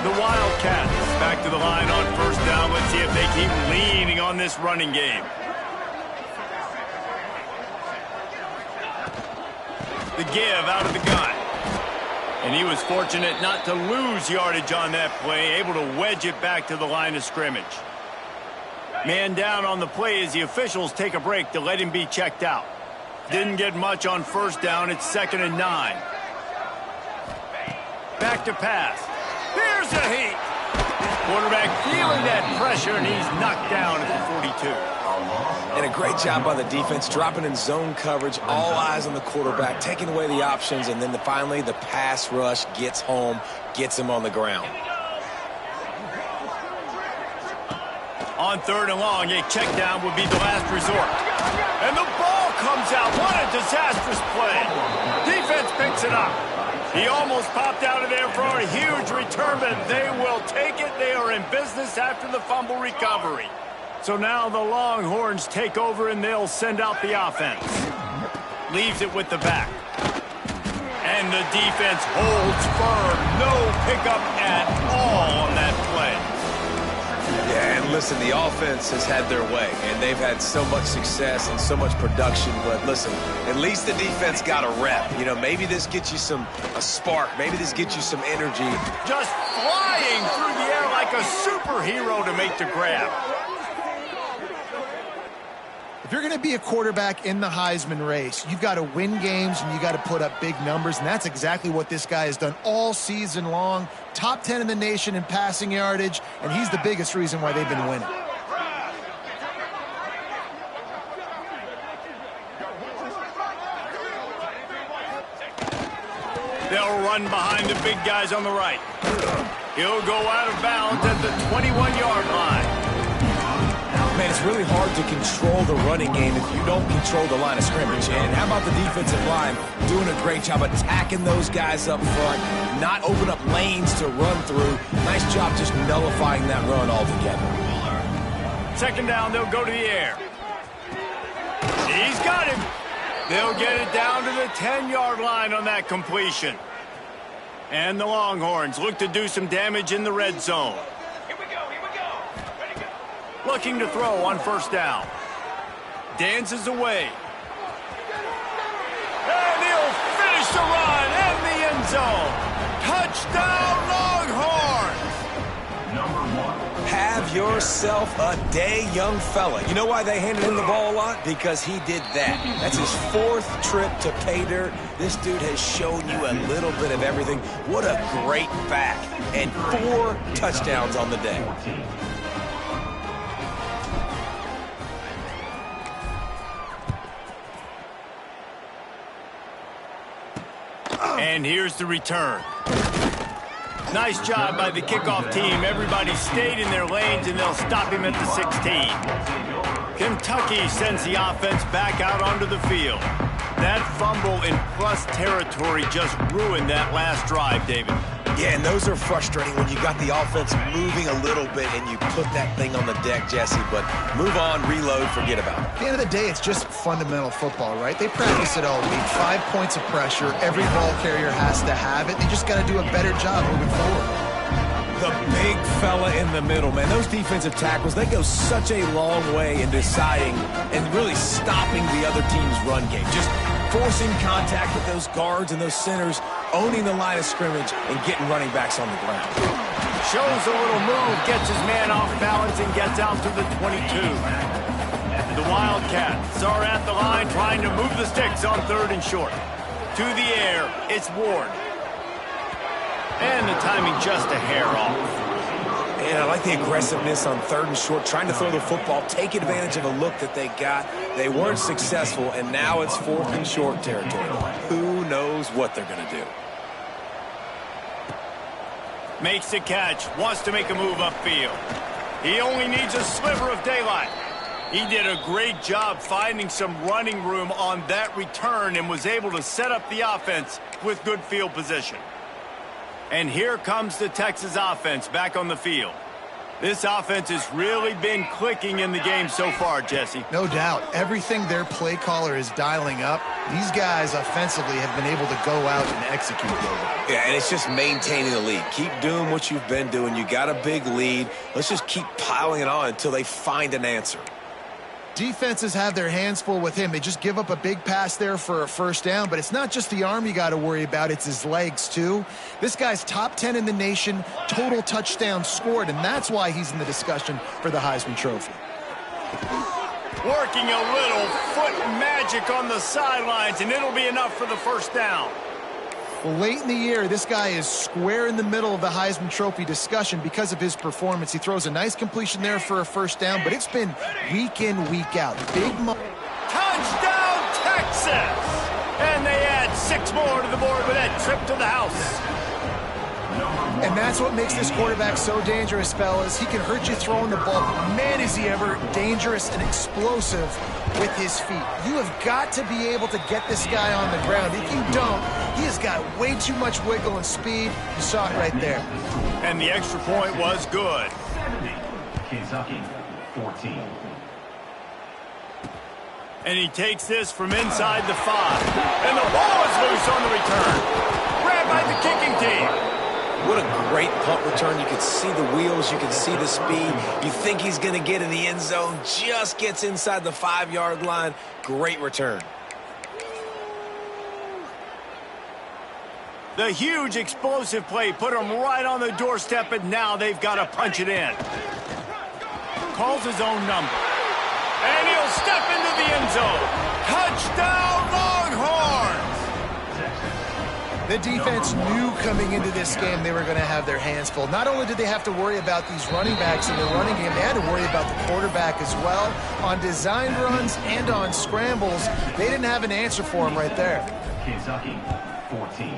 Speaker 1: The Wildcats back to the line on first down. Let's see if they keep leaning on this running game. The give out of the gun. And he was fortunate not to lose yardage on that play, able to wedge it back to the line of scrimmage. Man down on the play as the officials take a break to let him be checked out. Didn't get much on first down. It's 2nd and 9. back to pass. Here's a heat. Quarterback feeling that pressure, and he's knocked down at the 42.
Speaker 2: And a great job by the defense, dropping in zone coverage, all eyes on the quarterback, taking away the options, and then finally the pass rush gets home, gets him on the ground.
Speaker 1: On 3rd and long, a check down would be the last resort. And the ball comes out. What a disastrous play. Defense picks it up. He almost popped out of there for a huge return, but they will take it. They are in business after the fumble recovery. So now the Longhorns take over, and they'll send out the offense. Leaves it with the back. And the defense holds firm. No pickup at all on that play.
Speaker 2: Yeah, and listen, the offense has had their way, and they've had so much success and so much production. But listen, at least the defense got a rep. You know, maybe this gets you a spark. Maybe this gets you some energy.
Speaker 1: Just flying through the air like a superhero to make the grab.
Speaker 3: If you're going to be a quarterback in the Heisman race, you've got to win games and you got to put up big numbers, and that's exactly what this guy has done all season long. Top 10 in the nation in passing yardage, and he's the biggest reason why they've been winning.
Speaker 1: They'll run behind the big guys on the right. He'll go out of bounds at the 21-yard line.
Speaker 2: Man, it's really hard to control the running game if you don't control the line of scrimmage. And how about the defensive line doing a great job attacking those guys up front, not open up lanes to run through. Nice job just nullifying that run altogether.
Speaker 1: 2nd down, they'll go to the air. He's got him. They'll get it down to the 10-yard line on that completion. And the Longhorns look to do some damage in the red zone. Looking to throw on 1st down. Dances away. And he'll finish the run in the end zone. Touchdown, Longhorns!
Speaker 6: Number 1.
Speaker 2: Have yourself a day, young fella. You know why they handed him the ball a lot? Because he did that. That's his 4th trip to pay dirt. This dude has shown you a little bit of everything. What a great back. And 4 touchdowns on the day.
Speaker 1: And here's the return. Nice job by the kickoff team. Everybody stayed in their lanes, and they'll stop him at the 16. Kentucky sends the offense back out onto the field. That fumble in plus territory just ruined that last drive, David.
Speaker 2: Yeah, and those are frustrating when you got the offense moving a little bit and you put that thing on the deck, Jesse. But move on, reload, forget about it.
Speaker 3: At the end of the day, it's just fundamental football, right? They practice it all week. 5 points of pressure. Every ball carrier has to have it. They just got to do a better job moving forward.
Speaker 2: The big fella in the middle, man. Those defensive tackles, they go such a long way in deciding and really stopping the other team's run game. Just forcing contact with those guards and those centers, owning the line of scrimmage, and getting running backs on the ground.
Speaker 1: Shows a little move, gets his man off balance, and gets out to the 22. The Wildcats are at the line trying to move the sticks on 3rd and short. To the air, it's Ward. And the timing just a hair off.
Speaker 2: And I like the aggressiveness on 3rd and short, trying to throw the football, take advantage of a look that they got. They weren't successful, and now it's 4th and short territory. Who knows what they're going to do?
Speaker 1: Makes the catch, wants to make a move upfield. He only needs a sliver of daylight. He did a great job finding some running room on that return and was able to set up the offense with good field position. And here comes the Texas offense back on the field. This offense has really been clicking in the game so far, Jesse.
Speaker 3: No doubt. Everything their play caller is dialing up, these guys offensively have been able to go out and execute.
Speaker 2: Yeah, and it's just maintaining the lead. Keep doing what you've been doing. You got a big lead. Let's just keep piling it on until they find an answer.
Speaker 3: Defenses have their hands full with him. They just give up a big pass there for a 1st down, but it's not just the arm you got to worry about, it's his legs too. This guy's top 10 in the nation, total touchdowns scored, and that's why he's in the discussion for the Heisman Trophy.
Speaker 1: Working a little foot magic on the sidelines, and it'll be enough for the 1st down.
Speaker 3: Well, late in the year, this guy is square in the middle of the Heisman Trophy discussion because of his performance. He throws a nice completion there for a first down, but it's been week in, week out.
Speaker 1: Touchdown, Texas! And they add 6 more to the board with that trip to the house.
Speaker 3: And that's what makes this quarterback so dangerous, fellas. He can hurt you throwing the ball. Man, is he ever dangerous and explosive with his feet. You have got to be able to get this guy on the ground. If you don't, he has got way too much wiggle and speed. You saw it right there.
Speaker 1: And the extra point was good.
Speaker 6: 70, Kentucky, 14.
Speaker 1: And he takes this from inside the 5. And the ball is loose on the return. Grabbed by the kicking team.
Speaker 2: What a great punt return. You can see the wheels. You can see the speed. You think he's going to get in the end zone. Just gets inside the 5-yard line. Great return.
Speaker 1: The huge explosive play put him right on the doorstep, and now they've got to punch it in. Calls his own number. And he'll step into the end zone. Touchdown, Longhorns!
Speaker 3: The defense knew coming into this game they were going to have their hands full. Not only did they have to worry about these running backs in the running game, they had to worry about the quarterback as well. On designed runs and on scrambles, they didn't have an answer for him right there.
Speaker 6: Kentucky, 14.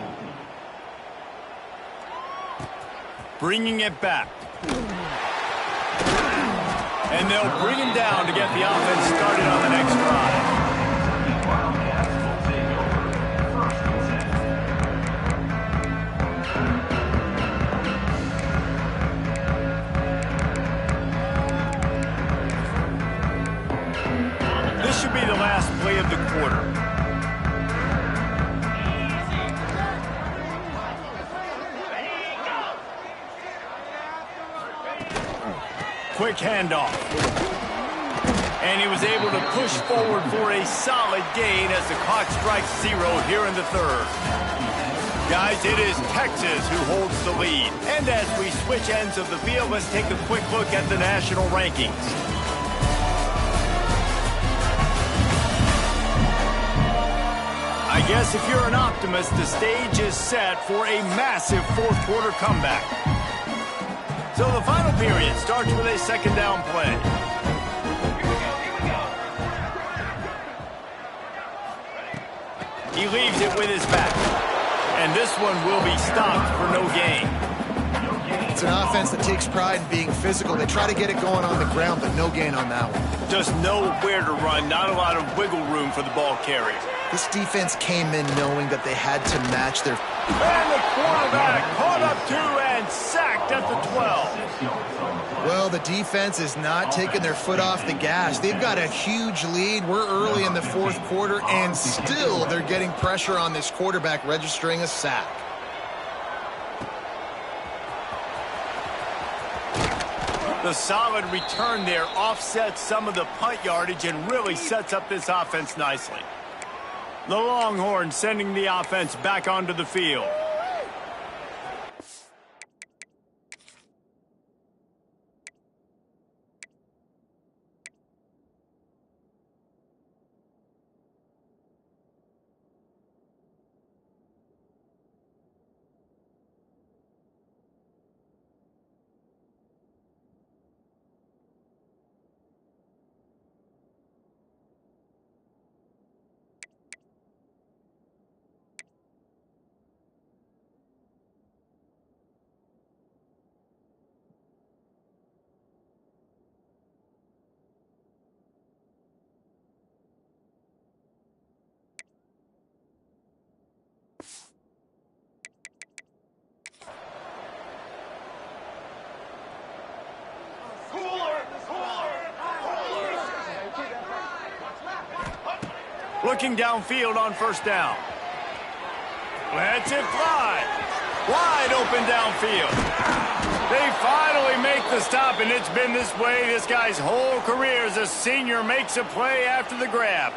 Speaker 1: Bringing it back. And they'll bring him down to get the offense started on the next drive.
Speaker 6: Wildcats will take over. First and
Speaker 1: 10. This should be the last play of the quarter. Quick handoff. And he was able to push forward for a solid gain as the clock strikes 0 here in the 3rd. Guys, it is Texas who holds the lead. And as we switch ends of the field, let's take a quick look at the national rankings. I guess if you're an optimist, the stage is set for a massive 4th quarter comeback. So the final period starts with a 2nd down play. He leaves it with his back. And this one will be stopped for no gain.
Speaker 3: It's an offense that takes pride in being physical. They try to get it going on the ground, but no gain on that one.
Speaker 1: Just nowhere to run, not a lot of wiggle room for the ball carrier.
Speaker 3: This defense came in knowing that they had to match their...
Speaker 1: And the quarterback caught up to and sacked at the 12.
Speaker 3: Well, the defense is not taking their foot off the gas. They've got a huge lead. We're early in the 4th quarter, and still they're getting pressure on this quarterback, registering a sack.
Speaker 1: The solid return there offsets some of the punt yardage and really sets up this offense nicely. The Longhorns sending the offense back onto the field. Looking downfield on 1st down. Lets it fly. Wide open downfield. They finally make the stop, and it's been this way this guy's whole career as a senior makes a play after the grab.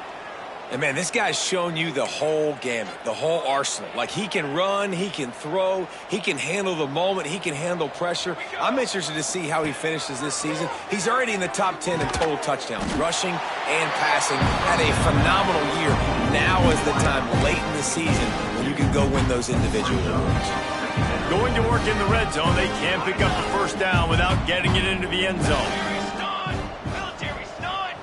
Speaker 2: And, man, this guy's shown you the whole gamut, the whole arsenal. Like, he can run, he can throw, he can handle the moment, he can handle pressure. I'm interested to see how he finishes this season. He's already in the top 10 in total touchdowns, rushing and passing. Had a phenomenal year. Now is the time late in the season when you can go win those individual awards.
Speaker 1: Going to work in the red zone, they can't pick up the first down without getting it into the end zone.
Speaker 4: Military stun!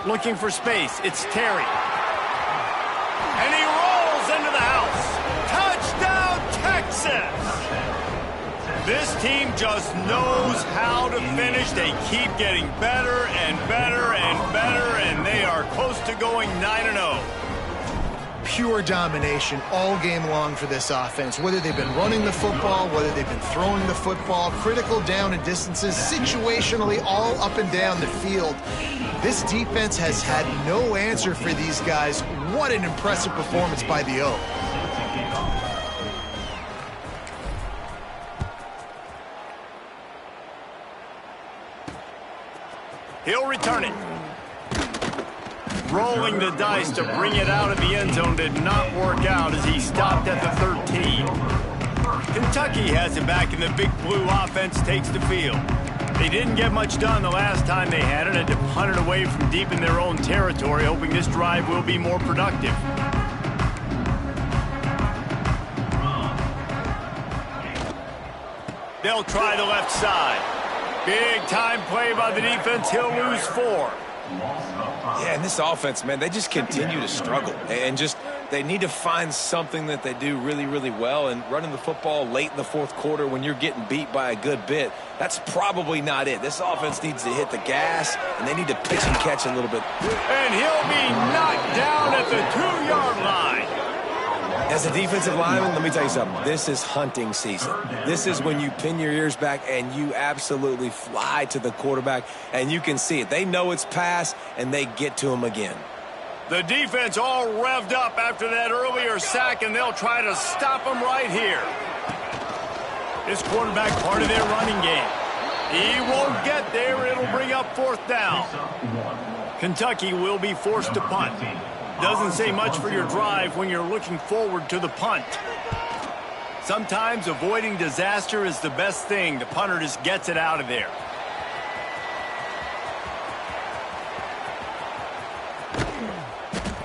Speaker 1: Looking for space, it's Terry. And he rolls into the house. Touchdown, Texas! This team just knows how to finish. They keep getting better and better and better, and they are close to going 9-0.
Speaker 3: Pure domination all game long for this offense. Whether they've been running the football, whether they've been throwing the football, critical down and distances, situationally all up and down the field. This defense has had no answer for these guys. What an impressive performance by the O.
Speaker 1: He'll return it. Rolling the dice to bring it out of the end zone did not work out as he stopped at the 13. Kentucky has it back, and the Big Blue offense takes the field. They didn't get much done the last time they had it, and to punt it away from deep in their own territory, hoping this drive will be more productive. They'll try the left side. Big time play by the defense. He'll lose 4.
Speaker 2: Yeah, and this offense, man, they just continue to struggle. And just, they need to find something that they do really, really well. And running the football late in the fourth quarter when you're getting beat by a good bit, that's probably not it. This offense needs to hit the gas, and they need to pitch and catch a little bit.
Speaker 1: And he'll be knocked down at the 2-yard line.
Speaker 2: As a defensive lineman, let me tell you something. This is hunting season. This is when you pin your ears back and you absolutely fly to the quarterback, and you can see it. They know it's pass, and they get to him again.
Speaker 1: The defense all revved up after that earlier sack, and they'll try to stop him right here. This quarterback part of their running game. He won't get there. It'll bring up 4th down. Kentucky will be forced to punt. Doesn't say much for your drive when you're looking forward to the punt. Sometimes avoiding disaster is the best thing. The punter just gets it out of there.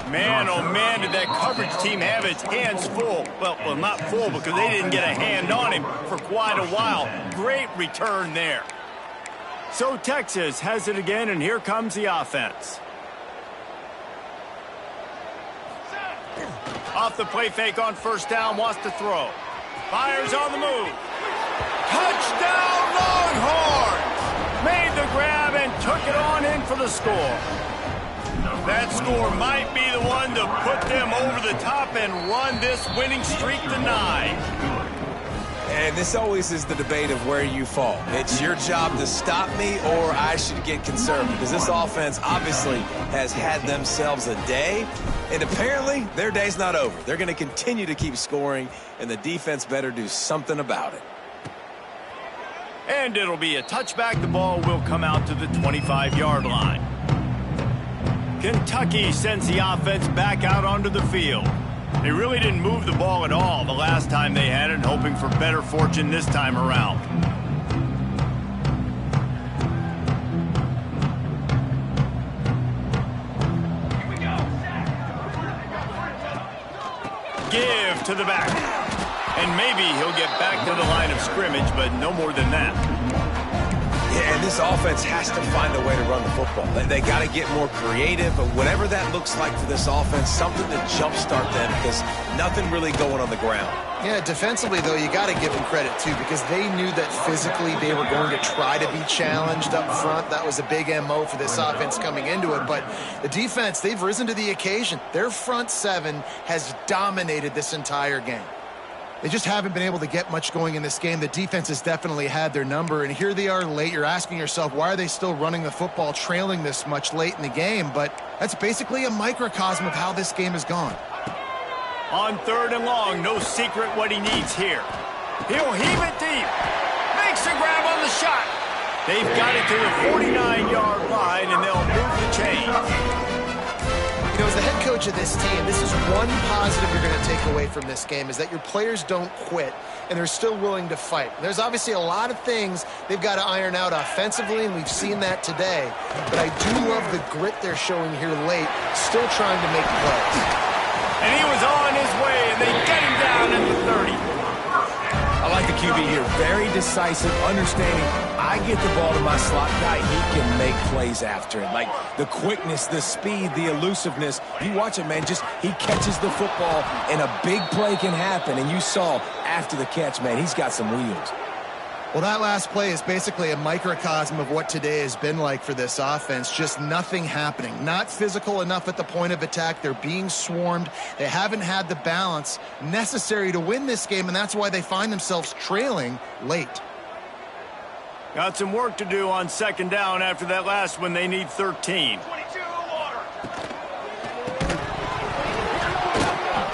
Speaker 1: Man, oh man, did that coverage team have its hands full. Well, not full because they didn't get a hand on him for quite a while. Great return there. So Texas has it again, and here comes the offense. Off the play fake on 1st down, wants to throw. Fires on the move. Touchdown, Longhorns! Made the grab and took it on in for the score. That score might be the one to put them over the top and run this winning streak to 9.
Speaker 2: And this always is the debate of where you fall. It's your job to stop me, or I should get concerned, because this offense obviously has had themselves a day, and apparently their day's not over. They're going to continue to keep scoring, and the defense better do something about it.
Speaker 1: And it'll be a touchback. The ball will come out to the 25-yard line. Kentucky sends the offense back out onto the field. They really didn't move the ball at all the last time they had it, hoping for better fortune this time around. Give to the back. And maybe he'll get back to the line of scrimmage, but no more than that.
Speaker 2: Yeah, and this offense has to find a way to run the football. They got to get more creative, but whatever that looks like for this offense, something to jumpstart them, because nothing really going on the ground.
Speaker 3: Yeah, defensively, though, you got to give them credit, too, because they knew that physically they were going to try to be challenged up front. That was a big MO for this offense coming into it. But the defense, they've risen to the occasion. Their front 7 has dominated this entire game. They just haven't been able to get much going in this game. The defense has definitely had their number, and here they are late. You're asking yourself, why are they still running the football, trailing this much late in the game? But that's basically a microcosm of how this game has gone.
Speaker 1: On 3rd and long, no secret what he needs here. He'll heave it deep. Makes a grab on the shot. They've got it to the 49-yard line, and they'll move the chains.
Speaker 3: You know, as the head coach of this team, this is one positive you're going to take away from this game, is that your players don't quit, and they're still willing to fight. There's obviously a lot of things they've got to iron out offensively, and we've seen that today. But I do love the grit they're showing here late, still trying to make plays.
Speaker 1: And he was on his way, and they get him down at the 30.
Speaker 2: I like the QB here. Very decisive, understanding. I get the ball to my slot guy. He can make plays after it. Like the quickness, the speed, the elusiveness. You watch it, man. Just he catches the football, and a big play can happen. And you saw after the catch, man, he's got some wheels.
Speaker 3: Well, that last play is basically a microcosm of what today has been like for this offense. Just nothing happening. Not physical enough at the point of attack. They're being swarmed. They haven't had the balance necessary to win this game, and that's why they find themselves trailing late.
Speaker 1: Got some work to do on second down after that last one. They need 13.
Speaker 4: 22 water.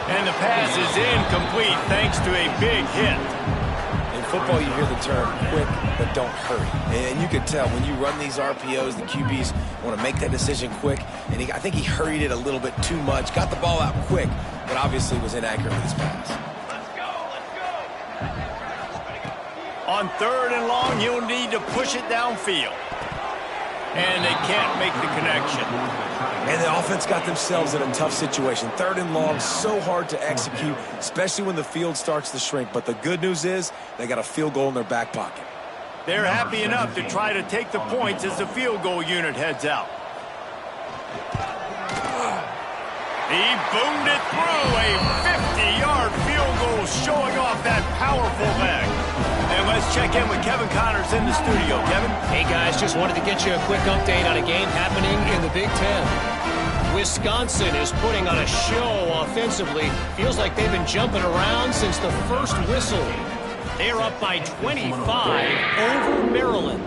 Speaker 1: And the pass is incomplete thanks to a big hit.
Speaker 2: In football, you hear the term quick, but don't hurry. And you can tell when you run these RPOs, the QBs want to make that decision quick. And I think he hurried it a little bit too much. Got the ball out quick, but obviously was inaccurate with his pass.
Speaker 4: Let's go.
Speaker 1: On third and long, you'll need to push it downfield. And they can't make the connection.
Speaker 2: And the offense got themselves in a tough situation. Third and long, so hard to execute, especially when the field starts to shrink. But the good news is they got a field goal in their back pocket.
Speaker 1: They're happy enough to try to take the points as the field goal unit heads out. He boomed it through a 50-yard field goal, showing off that powerful leg. And let's check in with Kevin Connors in the studio. Kevin?
Speaker 5: Hey, guys, just wanted to get you a quick update on a game happening in the Big Ten. Wisconsin is putting on a show offensively. Feels like they've been jumping around since the first whistle. They're up by 25 over Maryland.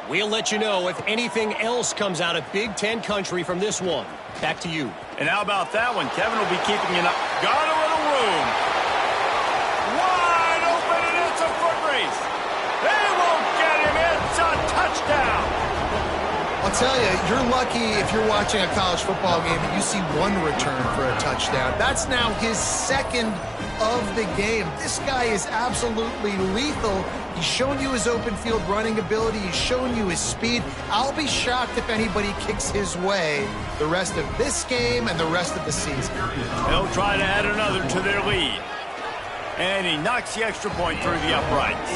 Speaker 5: We'll let you know if anything else comes out of Big Ten country from this one. Back to you.
Speaker 1: And how about that one? Kevin will be keeping an eye. Got a little room. Wide open, and it's a foot race. They won't get him. It's a touchdown.
Speaker 3: I'll tell you, you're lucky if you're watching a college football game and you see one return for a touchdown. That's now his second of the game. This guy is absolutely lethal. He's shown you his open field running ability. He's shown you his speed. I'll be shocked if anybody kicks his way the rest of this game and the rest of the season.
Speaker 1: They'll try to add another to their lead. And he knocks the extra point through the uprights.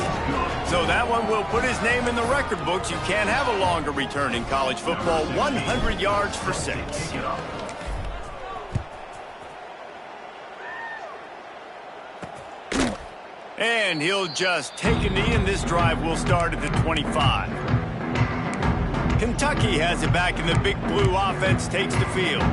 Speaker 1: So that one will put his name in the record books. You can't have a longer return in college football. 100 yards for 6. And he'll just take a knee, and this drive will start at the 25. Kentucky has it back, and the Big Blue offense takes the field.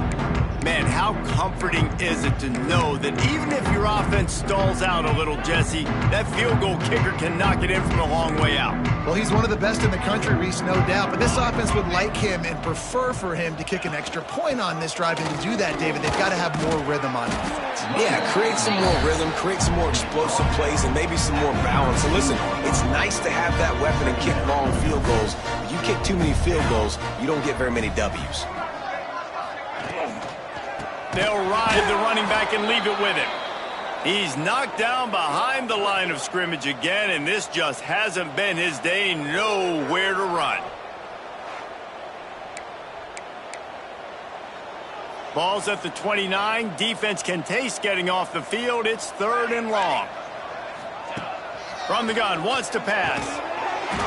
Speaker 1: Man, how comforting is it to know that even if your offense stalls out a little, Jesse, that field goal kicker can knock it in from a long way out.
Speaker 3: Well, he's one of the best in the country, Reese, no doubt. But this offense would like him and prefer for him to kick an extra point on this drive. And to do that, David, they've got to have more rhythm on offense.
Speaker 2: Yeah, create some more rhythm, create some more explosive plays, and maybe some more balance. And listen, it's nice to have that weapon and kick long field goals. If you kick too many field goals, you don't get very many W's.
Speaker 1: They'll ride the running back and leave it with him. He's knocked down behind the line of scrimmage again, and this just hasn't been his day. Nowhere to run. Ball's at the 29. Defense can taste getting off the field. It's third and long. From the gun, wants to pass.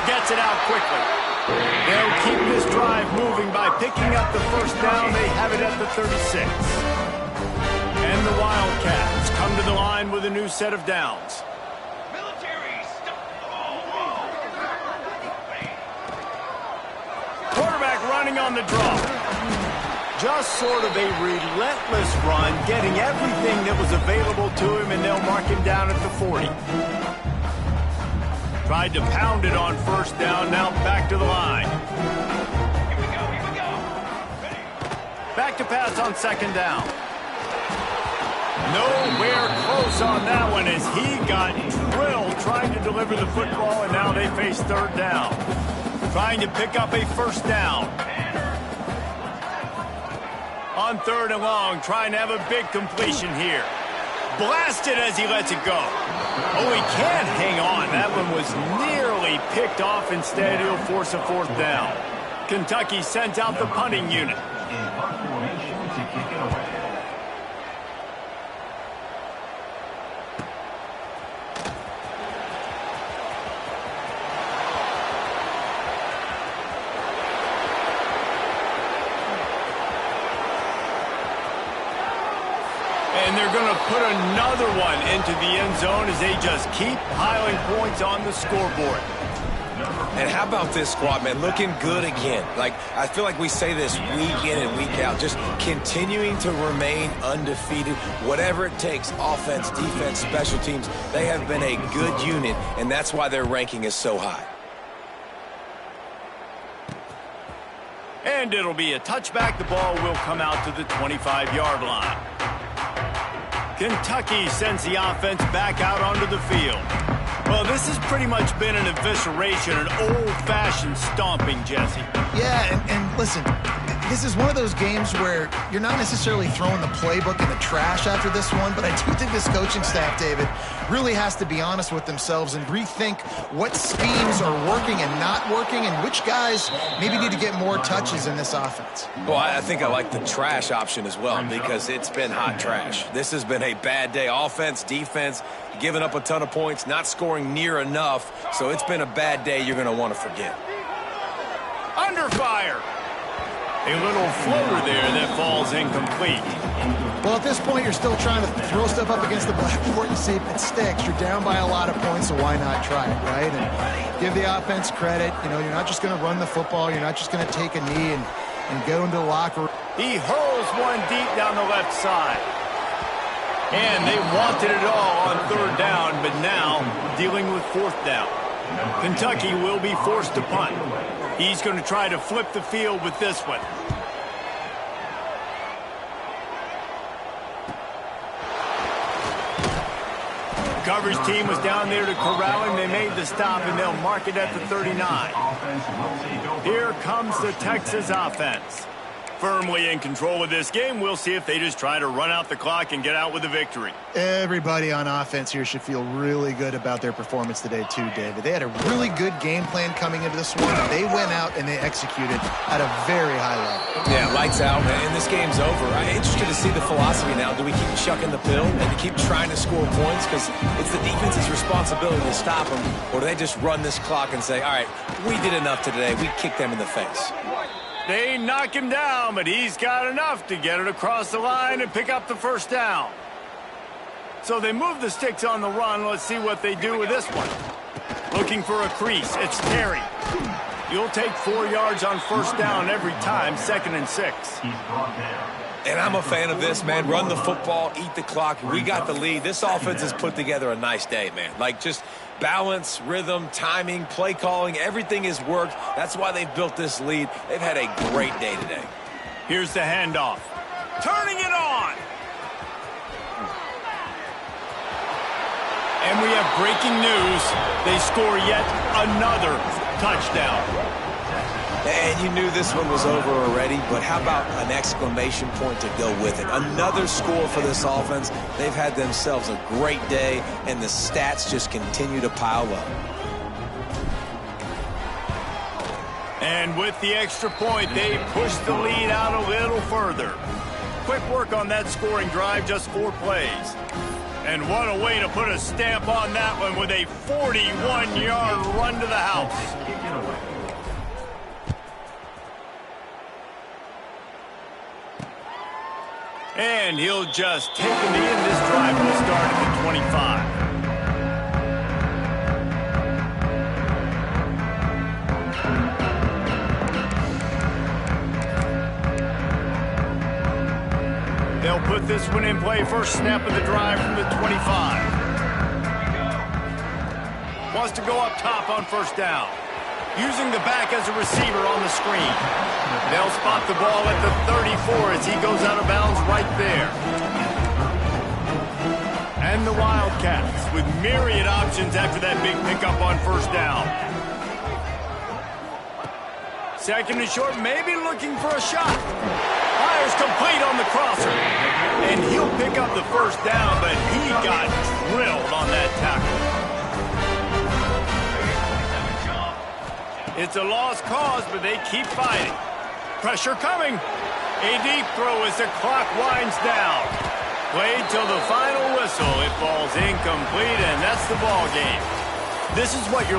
Speaker 1: Gets it out quickly. They'll keep this drive moving by picking up the first down. They have it at the 36. And the Wildcats come to the line with a new set of downs.
Speaker 4: Military, stop the ball.
Speaker 1: Quarterback running on the draw. Just sort of a relentless run, getting everything that was available to him, and they'll mark him down at the 40. Tried to pound it on first down, now back to the line.
Speaker 4: Here we go. Ready.
Speaker 1: Back to pass on second down. Nowhere close on that one as he got drilled trying to deliver the football, and now they face third down. Trying to pick up a first down. On On 3rd and long, trying to have a big completion here. Blasted as he lets it go. Oh, he can't hang on. That one was nearly picked off. Instead, he'll force a 4th down. Kentucky sends out the punting unit.
Speaker 6: In punt formation to kick it away.
Speaker 1: And they're going to put another one into the end zone as they just keep piling points on the scoreboard.
Speaker 2: And how about this squad, man? Looking good again. Like, I feel like we say this week in and week out, just continuing to remain undefeated. Whatever it takes, offense, defense, special teams, they have been a good unit, and that's why their ranking is so high.
Speaker 1: And it'll be a touchback. The ball will come out to the 25-yard line. Kentucky sends the offense back out onto the field. Well, this has pretty much been an evisceration, an old-fashioned stomping, Jesse.
Speaker 3: Yeah, and listen, this is one of those games where you're not necessarily throwing the playbook in the trash after this one, but I do think this coaching staff, David, really has to be honest with themselves and rethink what schemes are working and not working and which guys maybe need to get more touches in this offense.
Speaker 2: Well, I think I like the trash option as well because it's been hot trash. This has been a bad day. Offense, defense, giving up a ton of points, not scoring near enough. So it's been a bad day you're going to want to forget.
Speaker 1: Under fire. A little floater there that falls incomplete.
Speaker 3: Well, at this point, you're still trying to throw stuff up against the blackboard and see if it sticks. You're down by a lot of points, so why not try it, right? And give the offense credit. You know, you're not just going to run the football. You're not just going to take a knee and go into the locker room.
Speaker 1: He hurls one deep down the left side. And they wanted it all on 3rd down, but now dealing with 4th down. Kentucky will be forced to punt. He's going to try to flip the field with this one. The coverage team was down there to corral him. They made the stop, and they'll mark it at the 39. Here comes the Texas offense. Firmly in control of this game. We'll see if they just try to run out the clock and get out with a victory.
Speaker 3: Everybody on offense here should feel really good about their performance today too, David. They had a really good game plan coming into this one, and they went out and they executed at a very high level.
Speaker 2: Yeah, lights out, and this game's over. I'm interested to see the philosophy now. Do we keep chucking the pill and keep trying to score points because it's the defense's responsibility to stop them, or do they just run this clock and say, all right, we did enough today. We kicked them in the face.
Speaker 1: They knock him down, but he's got enough to get it across the line and pick up the 1st down. So they move the sticks on the run. Let's see what they do with this one. Looking for a crease. It's Terry. You'll take 4 yards on 1st down every time, 2nd and 6.
Speaker 6: He's brought down.
Speaker 2: And I'm a fan of this, man. Run the football, eat the clock. We got the lead. This offense has put together a nice day, man. Like, just balance, rhythm, timing, play calling, everything has worked. That's why they've built this lead. They've had a great day today.
Speaker 1: Here's the handoff. Turning it on. And we have breaking news. They score yet another touchdown.
Speaker 2: And you knew this one was over already, but how about an exclamation point to go with it? Another score for this offense. They've had themselves a great day, and the stats just continue to pile up.
Speaker 1: And with the extra point, they push the lead out a little further. Quick work on that scoring drive, just 4 plays. And what a way to put a stamp on that one with a 41-yard run to the house.
Speaker 6: Kick it away.
Speaker 1: And he'll just take him in. This drive will start at the 25. They'll put this one in play. First snap of the drive from the 25. Wants to go up top on 1st down. Using the back as a receiver on the screen. They'll spot the ball at the 34 as he goes out of bounds right there. And the Wildcats with myriad options after that big pickup on 1st down. 2nd and short, maybe looking for a shot. Fires complete on the crosser. And he'll pick up the first down, but he got drilled on that tackle. It's a lost cause, but they keep fighting. Pressure coming. A deep throw as the clock winds down. Played till the final whistle. It falls incomplete, and that's the ball game. This is what you're